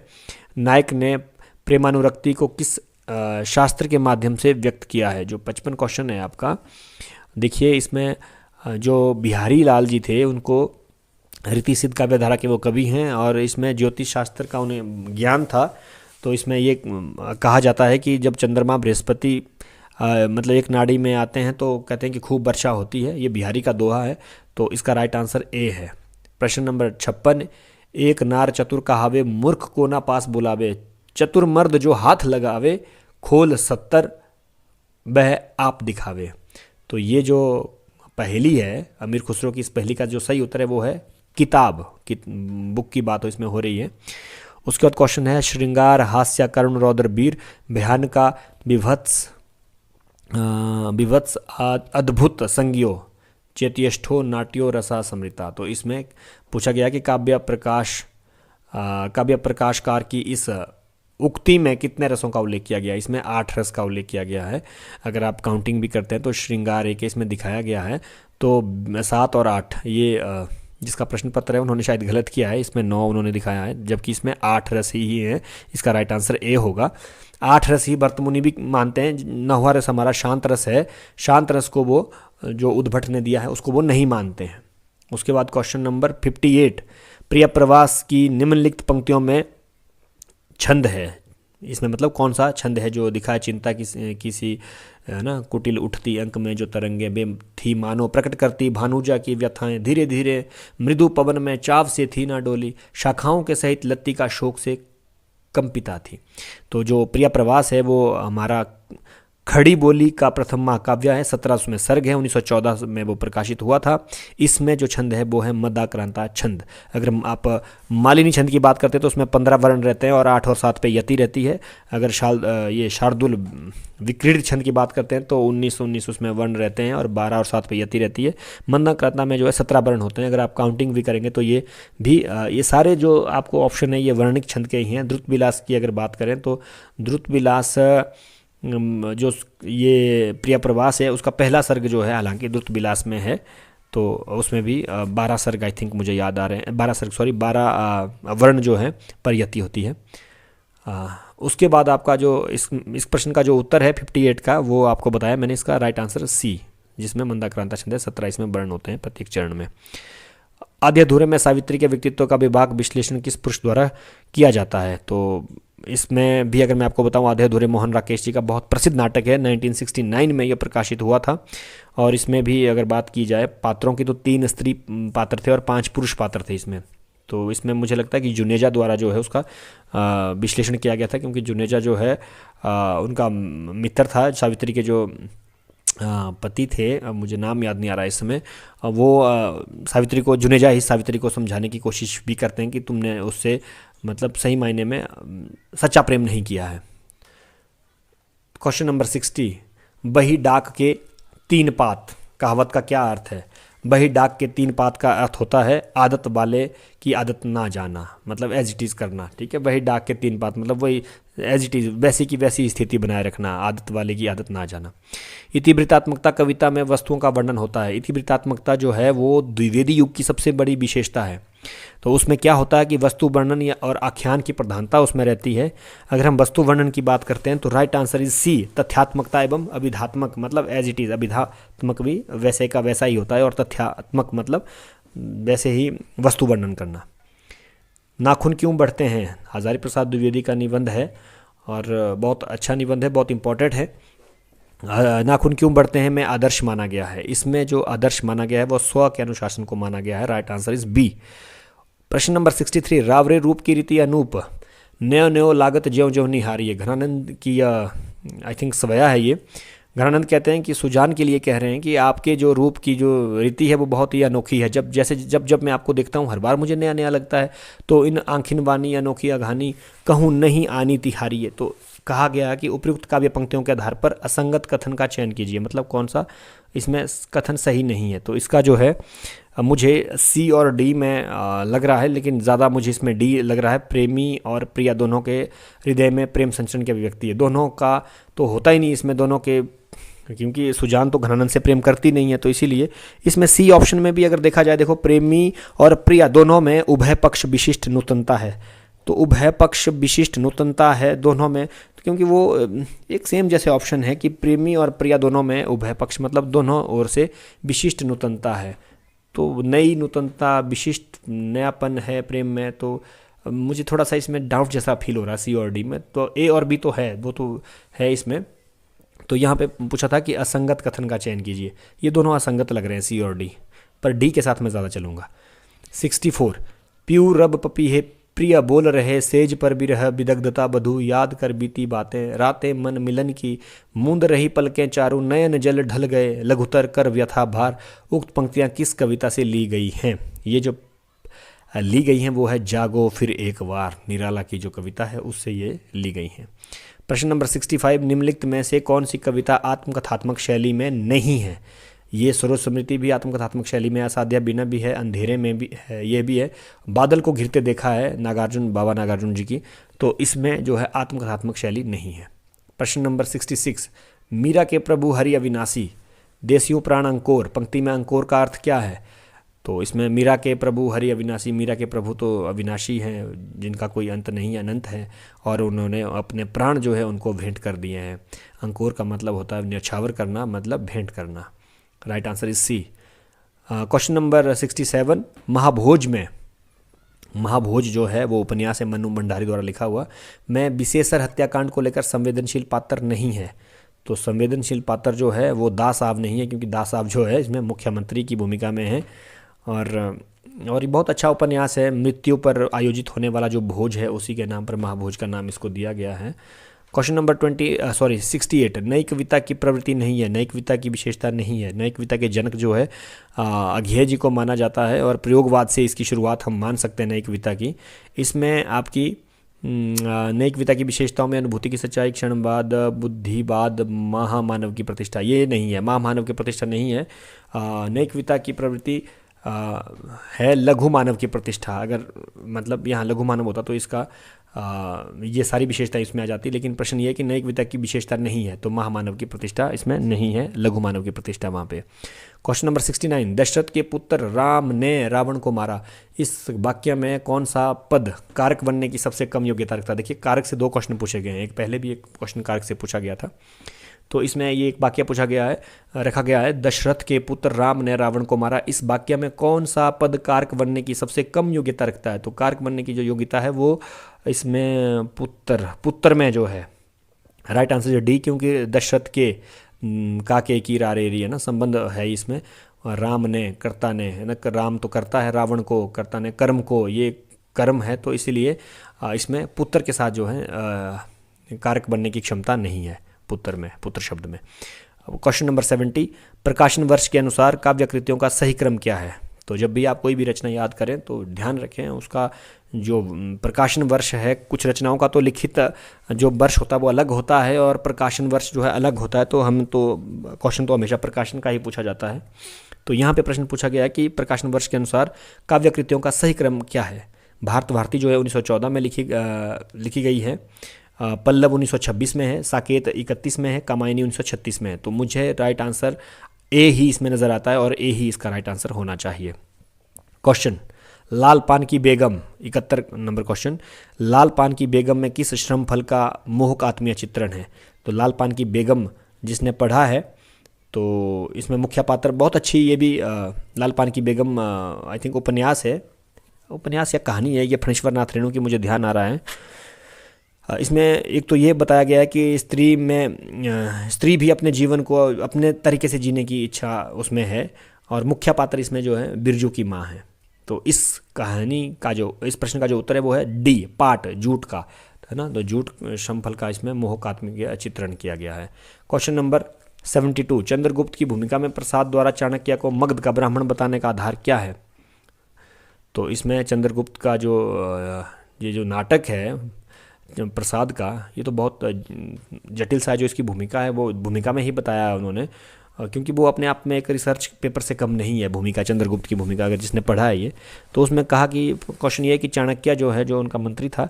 नायक ने प्रेमानुरक्ति को किस शास्त्र के माध्यम से व्यक्त किया है? जो 55 क्वेश्चन है आपका, देखिए इसमें जो बिहारी लाल जी थे उनको रीति सिद्ध काव्यधारा के वो कवि हैं, और इसमें ज्योतिष शास्त्र का उन्हें ज्ञान था। तो इसमें ये कहा जाता है कि जब चंद्रमा बृहस्पति मतलब एक नाड़ी में आते हैं तो कहते हैं कि खूब वर्षा होती है। ये बिहारी का दोहा है, तो इसका राइट आंसर ए है। प्रश्न नंबर 56, एक नार चतुर कहावे मूर्ख को ना पास बुलावे, चतुर मर्द जो हाथ लगावे, खोल 70 वह आप दिखावे। तो ये जो पहेली है अमीर खुसरो की, इस पहेली का जो सही उत्तर है वो है किताब की बुक की बात इसमें हो रही है। उसके बाद क्वेश्चन है श्रृंगार हास्य करुण रौद्र वीर भयान का विभत्स विभत्स अद्भुत संज्ञो चेत्यष्ठो नाट्यो रसा समृता। तो इसमें पूछा गया कि काव्य प्रकाशकार की इस उक्ति में कितने रसों का उल्लेख किया गया। इसमें 8 रस का उल्लेख किया गया है। अगर आप काउंटिंग भी करते हैं तो श्रृंगार एक इसमें दिखाया गया है, तो 7 और 8 ये जिसका प्रश्न पत्र है उन्होंने शायद गलत किया है, इसमें 9 उन्होंने दिखाया है, जबकि इसमें 8 रस ही हैं। इसका राइट आंसर ए होगा। 8 रस ही भर्तमुनि भी मानते हैं। 9वां रस हमारा शांत रस है, शांत रस को वो जो उद्भट ने दिया है उसको वो नहीं मानते हैं। उसके बाद क्वेश्चन नंबर 58, प्रिय प्रवास की निम्नलिखित पंक्तियों में छंद है। इसमें मतलब कौन सा छंद है जो दिखा है, चिंता किसी है ना कुटिल उठती अंक में जो तरंगे बे थी मानो, प्रकट करती भानुजा की व्यथाएं, धीरे धीरे मृदु पवन में चाव से थी ना डोली, शाखाओं के सहित लत्ती का शोक से कंपिता थी। तो जो प्रिय प्रवास है वो हमारा खड़ी बोली का प्रथम महाकाव्य है। 17 में सर्ग है, 1914 में वो प्रकाशित हुआ था। इसमें जो छंद है वो है मदाक्रांता छंद। अगर आप मालिनी छंद की बात करते हैं तो उसमें 15 वर्ण रहते हैं और 8 और 7 पे यति रहती है। अगर ये शार्दुल विक्रीडित छंद की बात करते हैं तो 19 उसमें वर्ण रहते हैं और 12 और 7 पे यति रहती है। मदाक्रांता में जो है 17 वर्ण होते हैं। अगर आप काउंटिंग भी करेंगे तो ये भी ये सारे जो आपको ऑप्शन है ये वर्णिक छंद के ही हैं। द्रुत विलास की अगर बात करें तो द्रुत विलास जो ये प्रिय प्रवास है उसका पहला सर्ग जो है हालांकि द्रुत विलास में है, तो उसमें भी 12 सर्ग आई थिंक मुझे याद आ रहे हैं, 12 वर्ण जो है पर यति होती है। उसके बाद आपका जो इस प्रश्न का जो उत्तर है 58 का वो आपको बताया मैंने। इसका राइट आंसर सी, जिसमें मंदाक्रांता छंद है। 17 इसमें वर्ण होते हैं प्रत्येक चरण में। आधे अधूरे में सावित्री के व्यक्तित्व का विभाग विश्लेषण किस पुरुष द्वारा किया जाता है। तो इसमें भी अगर मैं आपको बताऊं आधे अधूरे मोहन राकेश जी का बहुत प्रसिद्ध नाटक है, 1969 में यह प्रकाशित हुआ था। और इसमें भी अगर बात की जाए पात्रों की तो 3 स्त्री पात्र थे और 5 पुरुष पात्र थे इसमें। तो इसमें मुझे लगता है कि जुनेजा द्वारा जो है उसका विश्लेषण किया गया था, क्योंकि जुनेजा जो है उनका मित्र था सावित्री के जो पति थे, अब मुझे नाम याद नहीं आ रहा इस समय। वो सावित्री को जुनेजा ही सावित्री को समझाने की कोशिश भी करते हैं कि तुमने उससे मतलब सही मायने में सच्चा प्रेम नहीं किया है। क्वेश्चन नंबर 60, बही डाक के 3 पात कहावत का क्या अर्थ है। बही डाक के 3 पात का अर्थ होता है आदत वाले की आदत ना जाना, मतलब एज इट इज़ करना। ठीक है, बही डाक के 3 पात मतलब वही एज इट इज़ वैसी की वैसी स्थिति बनाए रखना, आदत वाले की आदत ना जाना। इतिवृत्तात्मकता कविता में वस्तुओं का वर्णन होता है। इतिवृत्तात्मकता जो है वो द्विवेदी युग की सबसे बड़ी विशेषता है। तो उसमें क्या होता है कि वस्तु वर्णन या और आख्यान की प्रधानता उसमें रहती है। अगर हम वस्तु वर्णन की बात करते हैं तो राइट आंसर इज सी, तथ्यात्मकता एवं अभिधात्मक मतलब एज इट इज़। अभिधात्मक भी वैसे का वैसा ही होता है और तथ्यात्मक मतलब वैसे ही वस्तु वर्णन करना। नाखून क्यों बढ़ते हैं, हजारी प्रसाद द्विवेदी का निबंध है और बहुत अच्छा निबंध है, बहुत इंपॉर्टेंट है। नाखून क्यों बढ़ते हैं में आदर्श माना गया है। इसमें जो आदर्श माना गया है वो स्व के अनुशासन को माना गया है। Right answer is B. प्रश्न नंबर 63, रावरे रूप की रीति अनूप न्यो न्यो लागत ज्यों ज्यों निहारी है। घनानंद की आई थिंक सवया है ये। घनानंद कहते हैं कि सुजान के लिए कह रहे हैं कि आपके जो रूप की जो रीति है वो बहुत ही अनोखी है। जब मैं आपको देखता हूँ हर बार मुझे नया नया लगता है। तो इन आँखिन वानी अनोखी अघानी कहूँ नहीं आनी तिहारी है। तो कहा गया कि उपयुक्त काव्य पंक्तियों के आधार पर असंगत कथन का चयन कीजिए, मतलब कौन सा इसमें कथन सही नहीं है। तो इसका जो है मुझे सी और डी में लग रहा है, लेकिन ज़्यादा मुझे इसमें डी लग रहा है। प्रेमी और प्रिया दोनों के हृदय में प्रेम संचरण की अभिव्यक्ति है। दोनों का तो होता ही नहीं इसमें दोनों के, क्योंकि सुजान तो घनानंद से प्रेम करती नहीं है। तो इसीलिए इसमें सी ऑप्शन में भी अगर देखा जाए, देखो प्रेमी और प्रिया दोनों में उभय पक्ष विशिष्ट नूतनता है। तो उभय पक्ष विशिष्ट नूतनता है दोनों में, क्योंकि वो एक सेम जैसे ऑप्शन है कि प्रेमी और प्रिया दोनों में उभय पक्ष मतलब दोनों ओर से विशिष्ट नूतनता है। तो नई नूतनता, विशिष्ट नयापन है प्रेम में, तो मुझे थोड़ा सा इसमें डाउट जैसा फील हो रहा है सी और डी में। तो ए और बी तो है, वो तो है इसमें। तो यहाँ पे पूछा था कि असंगत कथन का चयन कीजिए, ये दोनों असंगत लग रहे हैं सी और डी, पर डी के साथ मैं ज़्यादा चलूँगा। 64 प्यू रब पपीहे प्रिय बोल रहे सेज पर बिरह विदग्धता बधू याद कर बीती बातें रातें मन मिलन की मूंद रही पलकें चारों नयन जल ढल गए लघुतर कर व्यथा भार। उक्त पंक्तियाँ किस कविता से ली गई हैं? ये जो ली गई हैं वो है जागो फिर एक बार, निराला की जो कविता है उससे ये ली गई हैं। प्रश्न नंबर 65 निम्नलिखित में से कौन सी कविता आत्मकथात्मक शैली में नहीं है? ये सरोज स्मृति भी आत्मकथात्मक शैली में, असाध्या बिना भी है, अंधेरे में भी है, ये भी है, बादल को घिरते देखा है नागार्जुन, बाबा नागार्जुन जी की, तो इसमें जो है आत्मकथात्मक शैली नहीं है। प्रश्न नंबर 66 मीरा के प्रभु हरि अविनाशी देसियों प्राण अंकोर, पंक्ति में अंकोर का अर्थ क्या है? तो इसमें मीरा के प्रभु हरि अविनाशी, मीरा के प्रभु तो अविनाशी हैं जिनका कोई अंत नहीं, अनंत है, और उन्होंने अपने प्राण जो है उनको भेंट कर दिए हैं। अंकोर का मतलब होता है न्यौछावर करना, मतलब भेंट करना। Right answer is C. Question number 67 Mahabhoj में, महाभोज जो है वो उपन्यास है मन्नू भंडारी द्वारा लिखा हुआ, मैं विशेषर हत्याकांड को लेकर संवेदनशील पात्र नहीं है। तो संवेदनशील पात्र जो है वो दास साहब नहीं है, क्योंकि दास साहब जो है इसमें मुख्यमंत्री की भूमिका में है। और ये बहुत अच्छा उपन्यास है, मृत्यु पर आयोजित होने वाला जो भोज है उसी के नाम पर महाभोज का नाम इसको दिया गया है। क्वेश्चन नंबर 68 नई कविता की प्रवृत्ति नहीं है, नई कविता की विशेषता नहीं है। नई कविता के जनक जो है अघेय जी को माना जाता है, और प्रयोगवाद से इसकी शुरुआत हम मान सकते हैं नई कविता की। इसमें आपकी नई कविता की विशेषताओं में अनुभूति की सच्चाई, क्षणवाद, बुद्धिवाद, महामानव की प्रतिष्ठा, ये नहीं है, महामानव की प्रतिष्ठा नहीं है। नई कविता की प्रवृत्ति है लघु मानव की प्रतिष्ठा, अगर मतलब यहाँ लघु मानव होता तो इसका ये सारी विशेषता इसमें आ जाती, लेकिन प्रश्न ये है कि नई कविता की विशेषता नहीं है, तो महामानव की प्रतिष्ठा इसमें नहीं है, लघु मानव की प्रतिष्ठा वहाँ पे। क्वेश्चन नंबर 69 दशरथ के पुत्र राम ने रावण को मारा, इस वाक्य में कौन सा पद कारक बनने की सबसे कम योग्यता रखता है? देखिए कारक से 2 क्वेश्चन पूछे गए हैं, एक पहले भी एक क्वेश्चन कारक से पूछा गया था, तो इसमें ये एक वाक्य पूछा गया है, रखा गया है दशरथ के पुत्र राम ने रावण को मारा, इस वाक्य में कौन सा पद कारक बनने की सबसे कम योग्यता रखता है? तो कारक बनने की जो योग्यता है वो इसमें पुत्र में जो है, राइट आंसर डी, क्योंकि दशरथ के काके की रारेरी है ना, संबंध है इसमें। राम ने कर्ता ने है ना, राम तो करता है, रावण को कर्ता ने कर्म को, ये कर्म है, तो इसीलिए इसमें पुत्र के साथ जो है कारक बनने की क्षमता नहीं है पुत्र में, पुत्र शब्द में। क्वेश्चन नंबर 70 प्रकाशन वर्ष के अनुसार काव्याकृतियों का सही क्रम क्या है? तो जब भी आप कोई भी रचना याद करें तो ध्यान रखें उसका जो प्रकाशन वर्ष है, कुछ रचनाओं का तो लिखित जो वर्ष होता है वो अलग होता है और प्रकाशन वर्ष जो है अलग होता है, तो हम तो क्वेश्चन तो हमेशा प्रकाशन का ही पूछा जाता है। तो यहाँ पे प्रश्न पूछा गया है कि प्रकाशन वर्ष के अनुसार काव्याकृतियों का सही क्रम क्या है? भारत भारती जो है 1914 में लिखी गई है, पल्लव 1926 में है, साकेत 31 में है, कामायनी 1936 में है। तो मुझे राइट आंसर ए ही इसमें नज़र आता है और ए ही इसका राइट आंसर होना चाहिए। क्वेश्चन लाल पान की बेगम 71 नंबर क्वेश्चन, लाल पान की बेगम में किस श्रमफल का मोहक आत्मीय चित्रण है? तो लाल पान की बेगम जिसने पढ़ा है तो इसमें मुख्य पात्र बहुत अच्छी, ये भी लाल पान की बेगम आई थिंक उपन्यास है, उपन्यास या कहानी है, ये फणीश्वर नाथ रेणु की मुझे ध्यान आ रहा है। इसमें एक तो ये बताया गया है कि स्त्री भी अपने जीवन को अपने तरीके से जीने की इच्छा उसमें है, और मुख्य पात्र इसमें जो है बिरजू की माँ है। तो इस कहानी का जो, इस प्रश्न का जो उत्तर है वो है डी, पाठ जूट का, है ना, तो जूट श्रमफल का इसमें मोहकात्मक चित्रण किया गया है। क्वेश्चन नंबर 72 चंद्रगुप्त की भूमिका में प्रसाद द्वारा चाणक्य को मगध का ब्राह्मण बताने का आधार क्या है? तो इसमें चंद्रगुप्त का जो ये जो नाटक है प्रसाद का, ये तो बहुत जटिल सा जो इसकी भूमिका है वो भूमिका में ही बताया है उन्होंने, क्योंकि वो अपने आप में एक रिसर्च पेपर से कम नहीं है भूमिका, चंद्रगुप्त की भूमिका अगर जिसने पढ़ा है ये, तो उसमें कहा कि क्वेश्चन ये है कि चाणक्य जो है, जो उनका मंत्री था,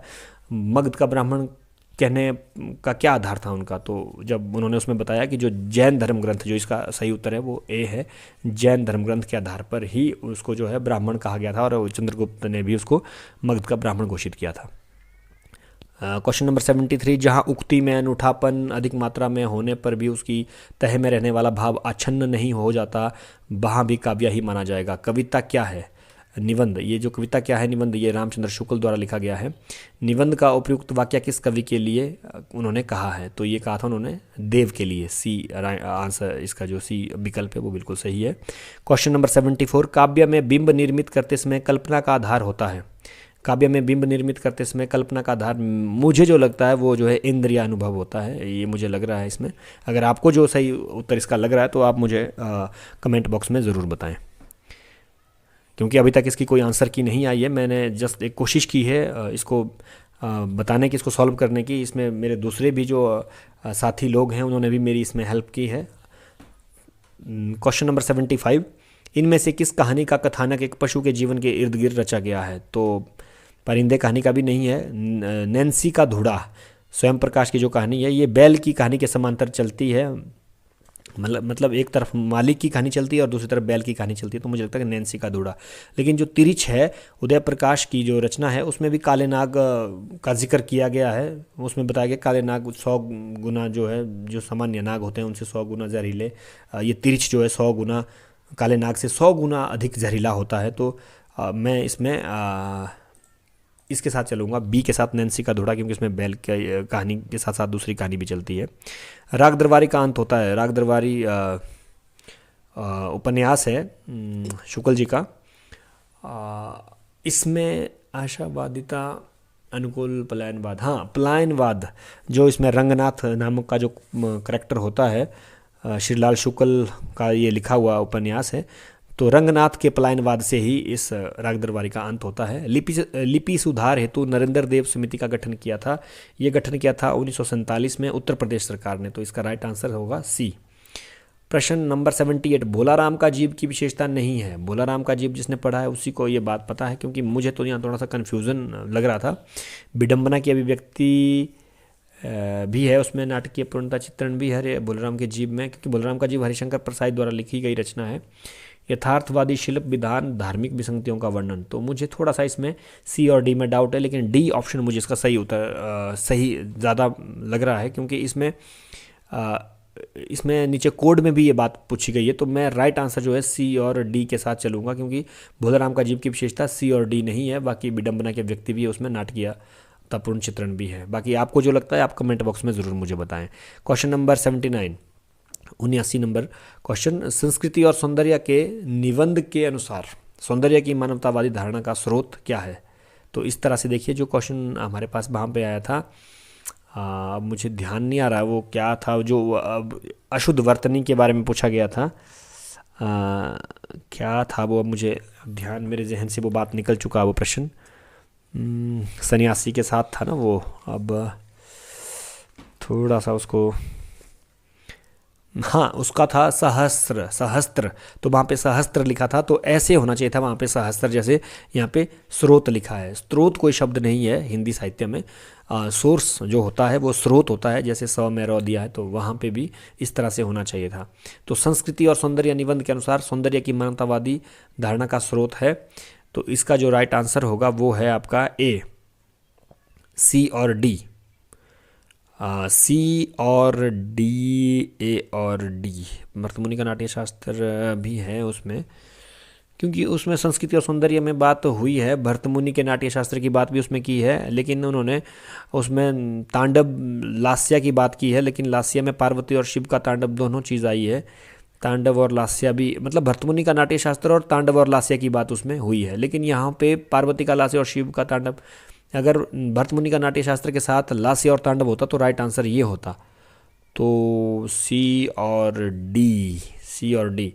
मगध का ब्राह्मण कहने का क्या आधार था उनका? तो जब उन्होंने उसमें बताया कि जो जैन धर्म ग्रंथ, जो इसका सही उत्तर है वो ए है, जैन धर्म ग्रंथ के आधार पर ही उसको जो है ब्राह्मण कहा गया था, और चंद्रगुप्त ने भी उसको मगध का ब्राह्मण घोषित किया था। क्वेश्चन नंबर 73, जहाँ उक्ति में अनूठापन अधिक मात्रा में होने पर भी उसकी तह में रहने वाला भाव आच्छन्न नहीं हो जाता, वहाँ भी काव्य ही माना जाएगा। कविता क्या है? निबंध। ये जो कविता क्या है निबंध, ये रामचंद्र शुक्ल द्वारा लिखा गया है। निबंध का उपयुक्त वाक्य किस कवि के लिए उन्होंने कहा है? तो ये कहा था उन्होंने देव के लिए। सी आंसर, इसका जो सी विकल्प है वो बिल्कुल सही है। क्वेश्चन नंबर 74, काव्य में बिंब निर्मित करते समय कल्पना का आधार होता है। काव्य में बिंब निर्मित करते समय कल्पना का आधार मुझे जो लगता है वो जो है इंद्रिय अनुभव होता है, ये मुझे लग रहा है इसमें। अगर आपको जो सही उत्तर इसका लग रहा है तो आप मुझे कमेंट बॉक्स में ज़रूर बताएं, क्योंकि अभी तक इसकी कोई आंसर की नहीं आई है। मैंने जस्ट एक कोशिश की है इसको बताने की, इसको सॉल्व करने की। इसमें मेरे दूसरे भी जो साथी लोग हैं उन्होंने भी मेरी इसमें हेल्प की है। क्वेश्चन नंबर 75, इनमें से किस कहानी का कथानक एक पशु के जीवन के इर्द गिर्द रचा गया है? तो परिंदे कहानी का भी नहीं है। नैन्सी का धूड़ा, स्वयं प्रकाश की जो कहानी है, ये बैल की कहानी के समांतर चलती है। मतलब एक तरफ मालिक की कहानी चलती है और दूसरी तरफ बैल की कहानी चलती है, तो मुझे लगता है कि नैन्सी का धूड़ा। लेकिन जो तिरिच है उदय प्रकाश की जो रचना है उसमें भी काले नाग का जिक्र किया गया है। उसमें बताया गया काले नाग 100 गुना जो है, जो सामान्य नाग होते हैं उनसे 100 गुना जहरीले, ये तिरिच जो है 100 गुना काले नाग से 100 गुना अधिक जहरीला होता है। तो मैं इसमें इसके साथ चलूँगा, बी के साथ, नैन्सी का धूड़ा, क्योंकि इसमें बैल की कहानी के साथ साथ दूसरी कहानी भी चलती है। राग दरबारी का अंत होता है। राग दरबारी उपन्यास है शुक्ल जी का। इसमें आशावादिता, अनुकूल, पलायनवाद, हाँ पलायनवाद, जो इसमें रंगनाथ नामक का जो करैक्टर होता है, श्रीलाल शुक्ल का ये लिखा हुआ उपन्यास है। तो रंगनाथ के पलायनवाद से ही इस राग दरबारी का अंत होता है। लिपि सुधार हेतु नरेंद्र देव समिति का गठन किया था। ये गठन किया था 1947 में उत्तर प्रदेश सरकार ने। तो इसका राइट आंसर होगा सी। प्रश्न नंबर 78, भोलाराम का जीव की विशेषता नहीं है। भोलाराम का जीव जिसने पढ़ा है उसी को ये बात पता है, क्योंकि मुझे तो यहाँ थोड़ा सा कन्फ्यूज़न लग रहा था। विडम्बना की अभिव्यक्ति भी है उसमें, नाटकीय पूर्णता चित्रण भी है भोलाराम के जीव में, क्योंकि भोलाराम का जीव हरिशंकर प्रसाद द्वारा लिखी गई रचना है। यथार्थवादी शिल्प विधान, धार्मिक विसंगतियों का वर्णन। तो मुझे थोड़ा सा इसमें सी और डी में डाउट है, लेकिन डी ऑप्शन मुझे इसका सही उत्तर सही ज़्यादा लग रहा है, क्योंकि इसमें नीचे कोड में भी ये बात पूछी गई है। तो मैं राइट आंसर जो है सी और डी के साथ चलूँगा, क्योंकि भोलाराम का जीव की विशेषता सी और डी नहीं है। बाकी विडम्बना के व्यक्ति भी है उसमें, नाटकीयतापूर्ण चित्रण भी है। बाकी आपको जो लगता है आप कमेंट बॉक्स में ज़रूर मुझे बताएं। क्वेश्चन नंबर 79, 79 नंबर क्वेश्चन, संस्कृति और सौंदर्य के निबंध के अनुसार सौंदर्य की मानवतावादी धारणा का स्रोत क्या है? तो इस तरह से देखिए, जो क्वेश्चन हमारे पास वहाँ पे आया था, अब मुझे ध्यान नहीं आ रहा वो क्या था, जो अशुद्ध वर्तनी के बारे में पूछा गया था। क्या था वो, अब मुझे ध्यान, मेरे जहन से वो बात निकल चुका, वो प्रश्न सन्यासी के साथ था ना वो। अब थोड़ा सा उसको, हाँ उसका था सहस्त्र। तो वहाँ पे सहस्त्र लिखा था, तो ऐसे होना चाहिए था वहाँ पे सहस्त्र, जैसे यहाँ पे स्रोत लिखा है। स्रोत कोई शब्द नहीं है हिंदी साहित्य में। सोर्स जो होता है वो स्रोत होता है, जैसे स में रौ दिया है, तो वहाँ पे भी इस तरह से होना चाहिए था। तो संस्कृति और सौंदर्य निबंध के अनुसार सौंदर्य की मानवतावादी धारणा का स्रोत है। तो इसका जो राइट आंसर होगा वो है आपका ए, सी और डी। सी और डी, ए और डी। भरतमुनि का नाट्य शास्त्र भी है उसमें, क्योंकि उसमें संस्कृति और सौंदर्य में बात हुई है। भरतमुनि के नाट्य शास्त्र की बात भी उसमें की है, लेकिन उन्होंने उसमें तांडव लास्या की बात की है, लेकिन लास्या में पार्वती और शिव का तांडव दोनों चीज़ आई है। तांडव और लास्या भी, मतलब भरतमुनि का नाट्य शास्त्र और तांडव और लास्या की बात उसमें हुई है, लेकिन यहाँ पे पार्वती का लास्य और शिव का तांडव, अगर भरतमुनि का नाट्य शास्त्र के साथ लास्य और तांडव होता तो राइट आंसर ये होता। तो सी और डी, सी और डी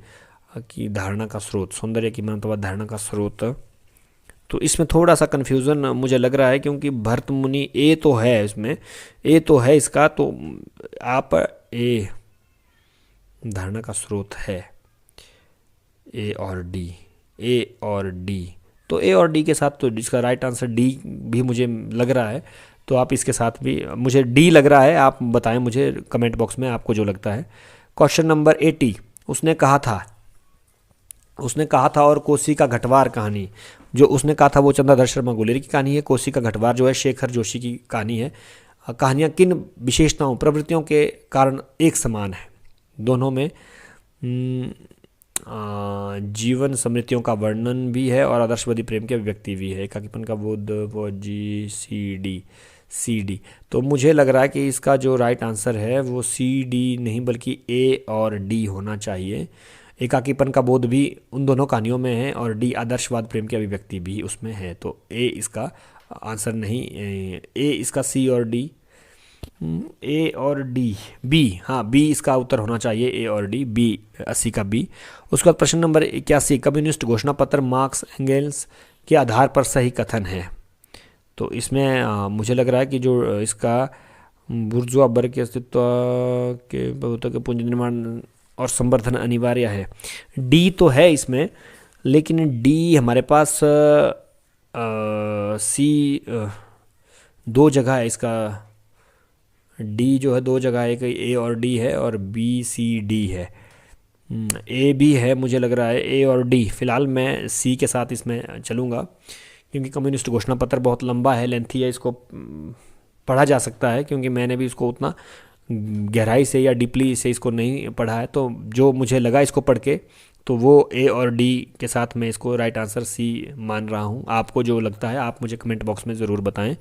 की धारणा का स्रोत, सौंदर्य की मानवतावादी धारणा का स्रोत। तो इसमें थोड़ा सा कन्फ्यूज़न मुझे लग रहा है, क्योंकि भरतमुनि ए तो है इसमें, ए तो है इसका, तो आप ए धारणा का स्रोत है, ए और डी, ए और डी। तो ए और डी के साथ तो इसका राइट आंसर डी भी मुझे लग रहा है। तो आप इसके साथ भी, मुझे डी लग रहा है, आप बताएं मुझे कमेंट बॉक्स में आपको जो लगता है। क्वेश्चन नंबर 80, उसने कहा था और कोसी का घटवार कहानी। जो उसने कहा था वो चंद्रधर शर्मा गुलेरी की कहानी है। कोसी का घटवार जो है शेखर जोशी की कहानी है। कहानियाँ किन विशेषताओं प्रवृत्तियों के कारण एक समान है? दोनों में जीवन स्मृतियों का वर्णन भी है और आदर्शवादी प्रेम की अभिव्यक्ति भी है। एकाकीपन का बोध वो सी डी। तो मुझे लग रहा है कि इसका जो राइट आंसर है वो सी डी नहीं बल्कि ए और डी होना चाहिए। एकाकीपन का बोध भी उन दोनों कहानियों में है और डी आदर्शवाद प्रेम की अभिव्यक्ति भी उसमें है। तो ए इसका आंसर नहीं, ए इसका सी और डी, ए और डी, बी, हाँ बी इसका उत्तर होना चाहिए, ए और डी, बी 80 का बी। उसके बाद प्रश्न नंबर 81, कम्युनिस्ट घोषणा पत्र मार्क्स एंगेल्स के आधार पर सही कथन है। तो इसमें मुझे लग रहा है कि जो इसका बुर्जुआ वर्ग के अस्तित्व के बहुतों के पूंजी निर्माण और संवर्धन अनिवार्य है, डी तो है इसमें, लेकिन डी हमारे पास सी दो जगह है इसका, डी जो है दो जगह है, एक ए और डी है और बी सी डी है। ए भी है मुझे लग रहा है, ए और डी। फिलहाल मैं सी के साथ इसमें चलूँगा क्योंकि कम्युनिस्ट घोषणा पत्र बहुत लंबा है, लेंथी है, इसको पढ़ा जा सकता है क्योंकि मैंने भी इसको उतना गहराई से या डीपली से इसको नहीं पढ़ा है। तो जो मुझे लगा इसको पढ़ के तो वो ए और डी के साथ मैं इसको राइट आंसर सी मान रहा हूँ। आपको जो लगता है आप मुझे कमेंट बॉक्स में ज़रूर बताएं।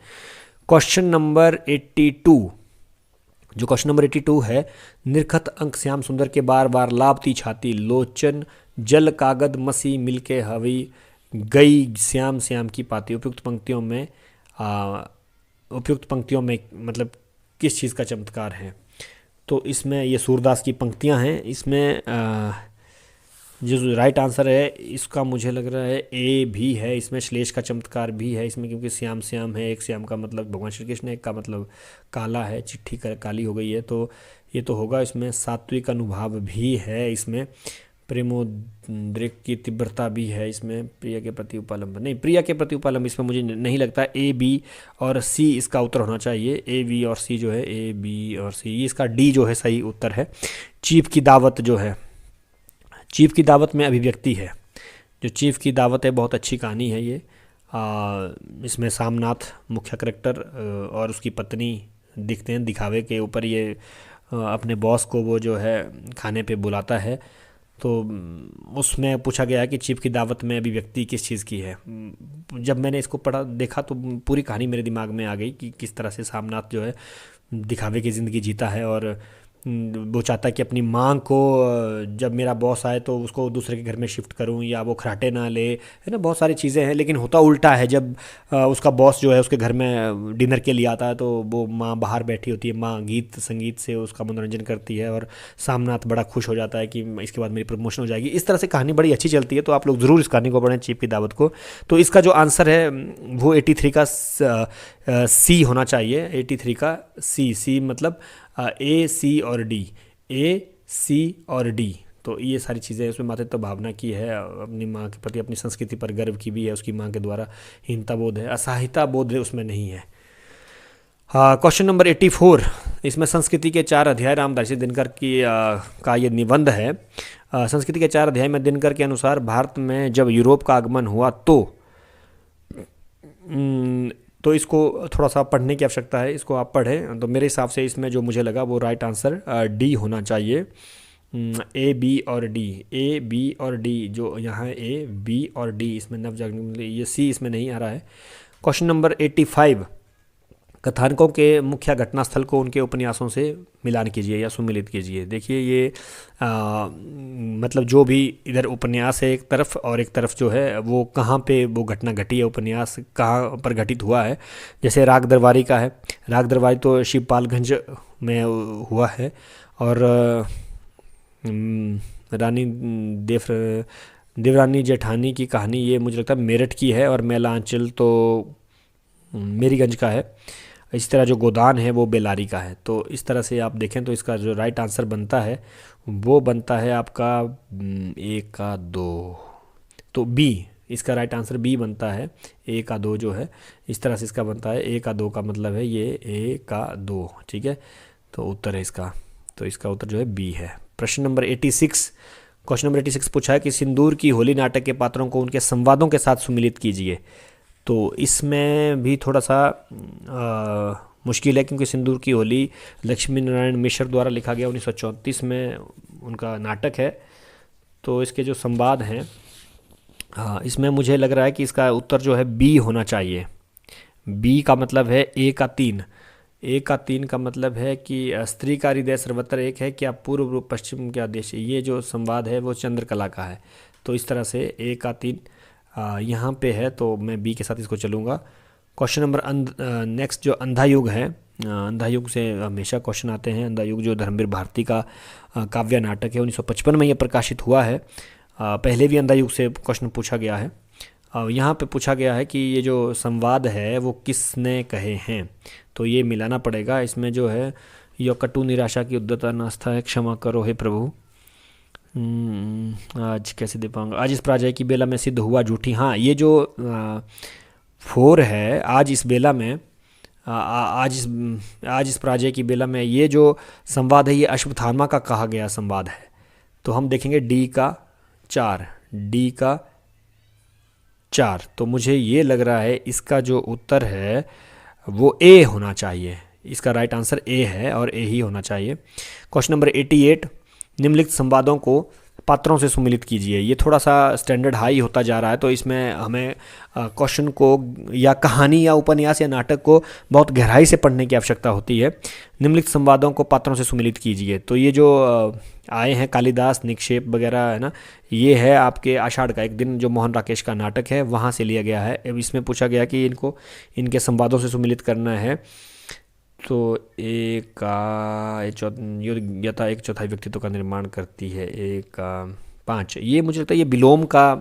क्वेश्चन नंबर 82, जो क्वेश्चन नंबर 82 है, निरखत अंक श्याम सुंदर के बार बार लाभती छाती लोचन जल कागद मसी मिलके हवी गई श्याम श्याम की पाती। उपयुक्त पंक्तियों में मतलब किस चीज़ का चमत्कार है? तो इसमें ये सूरदास की पंक्तियां हैं। इसमें जो राइट आंसर है इसका मुझे लग रहा है ए भी है। इसमें श्लेष का चमत्कार भी है इसमें, क्योंकि श्याम श्याम है, एक श्याम का मतलब भगवान श्री कृष्ण, एक का मतलब काला है, चिट्ठी काली हो गई है, तो ये तो होगा। इसमें सात्विक अनुभाव भी है, इसमें प्रेमोद्रेक की तीव्रता भी है, इसमें प्रिया के प्रति उपालंब नहीं, प्रिया के प्रति उपालंब इसमें मुझे नहीं लगता। ए बी और सी इसका उत्तर होना चाहिए। ए बी और सी जो है, ए बी और सी, इसका डी जो है सही उत्तर है। चीफ की दावत जो है, चीफ की दावत में अभिव्यक्ति है। जो चीफ की दावत है बहुत अच्छी कहानी है ये। इसमें सामनाथ मुख्य करेक्टर और उसकी पत्नी दिखते हैं, दिखावे के ऊपर ये अपने बॉस को वो जो है खाने पे बुलाता है। तो उसमें पूछा गया है कि चीफ की दावत में अभिव्यक्ति किस चीज़ की है। जब मैंने इसको पढ़ा देखा तो पूरी कहानी मेरे दिमाग में आ गई कि किस तरह से सामनाथ जो है दिखावे की ज़िंदगी जीता है और वो चाहता है कि अपनी माँ को जब मेरा बॉस आए तो उसको दूसरे के घर में शिफ्ट करूं या वो खराटे ना ले, है ना, बहुत सारी चीज़ें हैं। लेकिन होता उल्टा है, जब उसका बॉस जो है उसके घर में डिनर के लिए आता है तो वो माँ बाहर बैठी होती है, माँ गीत संगीत से उसका मनोरंजन करती है और सामनाथ बड़ा खुश हो जाता है कि इसके बाद मेरी प्रमोशन हो जाएगी। इस तरह से कहानी बड़ी अच्छी चलती है, तो आप लोग ज़रूर इस कहानी को पढ़ें, चीफ की दावत को। तो इसका जो आंसर है वो 83 का सी होना चाहिए। 83 का सी मतलब ए सी और डी, ए सी और डी। तो ये सारी चीज़ें उसमें मातृत्व भावना की है, अपनी माँ के प्रति अपनी संस्कृति पर गर्व की भी है, उसकी माँ के द्वारा हीनता बोध है, असहायता बोध है उसमें नहीं है। हाँ, क्वेश्चन नंबर 84, इसमें संस्कृति के 4 अध्याय रामधारी सिंह दिनकर की का ये निबंध है। संस्कृति के 4 अध्याय में दिनकर के अनुसार भारत में जब यूरोप का आगमन हुआ तो इसको थोड़ा सा पढ़ने की आवश्यकता है, इसको आप पढ़ें। तो मेरे हिसाब से इसमें जो मुझे लगा वो राइट आंसर डी होना चाहिए। ए बी और डी, ए बी और डी, जो यहाँ ए बी और डी इसमें नव जागरण, ये सी इसमें नहीं आ रहा है। क्वेश्चन नंबर 85, कथानकों के मुख्य घटनास्थल को उनके उपन्यासों से मिलान कीजिए या सुमिलित कीजिए। देखिए ये मतलब जो भी इधर उपन्यास है एक तरफ और एक तरफ जो है वो कहाँ पे वो घटना घटी है, उपन्यास कहाँ पर घटित हुआ है। जैसे राग दरबारी का है, राग दरबारी तो शिवपालगंज में हुआ है और रानी देवरानी जेठानी की कहानी ये मुझे लगता है मेरठ की है और मेलांचल तो मेरीगंज का है। इस तरह जो गोदान है वो बेलारी का है। तो इस तरह से आप देखें तो इसका जो राइट आंसर बनता है वो बनता है आपका ए का 2, तो बी, इसका राइट आंसर बी बनता है। ए का 2 जो है इस तरह से इसका बनता है, ए का 2 का मतलब है ये ए का 2, ठीक है। तो उत्तर है इसका, तो इसका उत्तर जो है बी है। प्रश्न नंबर 86, क्वेश्चन नंबर 86 पूछा है कि सिंदूर की होली नाटक के पात्रों को उनके संवादों के साथ सुमिलित कीजिए। तो इसमें भी थोड़ा सा मुश्किल है, क्योंकि सिंदूर की होली लक्ष्मी नारायण मिश्र द्वारा लिखा गया 1934 में उनका नाटक है। तो इसके जो संवाद हैं, हाँ, इसमें मुझे लग रहा है कि इसका उत्तर जो है बी होना चाहिए। बी का मतलब है ए का 3। ए का 3 का मतलब है कि स्त्री का हृदय सर्वत्र एक है, क्या पूर्व पश्चिम क्या देश है। ये जो संवाद है वो चंद्रकला का है। तो इस तरह से ए का 3 यहाँ पे है, तो मैं बी के साथ इसको चलूँगा। क्वेश्चन नंबर नेक्स्ट जो अंधा युग है, अंधा युग से हमेशा क्वेश्चन आते हैं। अंधा युग जो धर्मवीर भारती का काव्य नाटक है, 1955 में ये प्रकाशित हुआ है। पहले भी अंधा युग से क्वेश्चन पूछा गया है। यहाँ पे पूछा गया है कि ये जो संवाद है वो किसने कहे हैं। तो ये मिलाना पड़ेगा। इसमें जो है यो कटु निराशा की उद्यता नास्ता है, क्षमा करो हे प्रभु। आज कैसे दे पाऊंगा, आज इस पराजय की बेला में सिद्ध हुआ झूठी। हाँ, ये जो 4 है, आज इस बेला में आज इस पराजय की बेला में, ये जो संवाद है ये अश्वत्थामा का कहा गया संवाद है। तो हम देखेंगे डी का 4, डी का 4। तो मुझे ये लग रहा है इसका जो उत्तर है वो ए होना चाहिए। इसका राइट आंसर ए है और ए ही होना चाहिए। क्वेश्चन नंबर 88, निम्नलिखित संवादों को पात्रों से सुमिलित कीजिए। ये थोड़ा सा स्टैंडर्ड हाई होता जा रहा है, तो इसमें हमें क्वेश्चन को या कहानी या उपन्यास या नाटक को बहुत गहराई से पढ़ने की आवश्यकता होती है। निम्नलिखित संवादों को पात्रों से सुमिलित कीजिए। तो ये जो आए हैं कालिदास, निक्षेप वगैरह है ना, ये है आपके आषाढ़ का एक दिन जो मोहन राकेश का नाटक है, वहाँ से लिया गया है। अब इसमें पूछा गया कि इनको इनके संवादों से सुमिलित करना है। तो एक का योग्यता एक चौथाई व्यक्तित्व का निर्माण करती है। एक का 5, ये मुझे लगता है ये विलोम का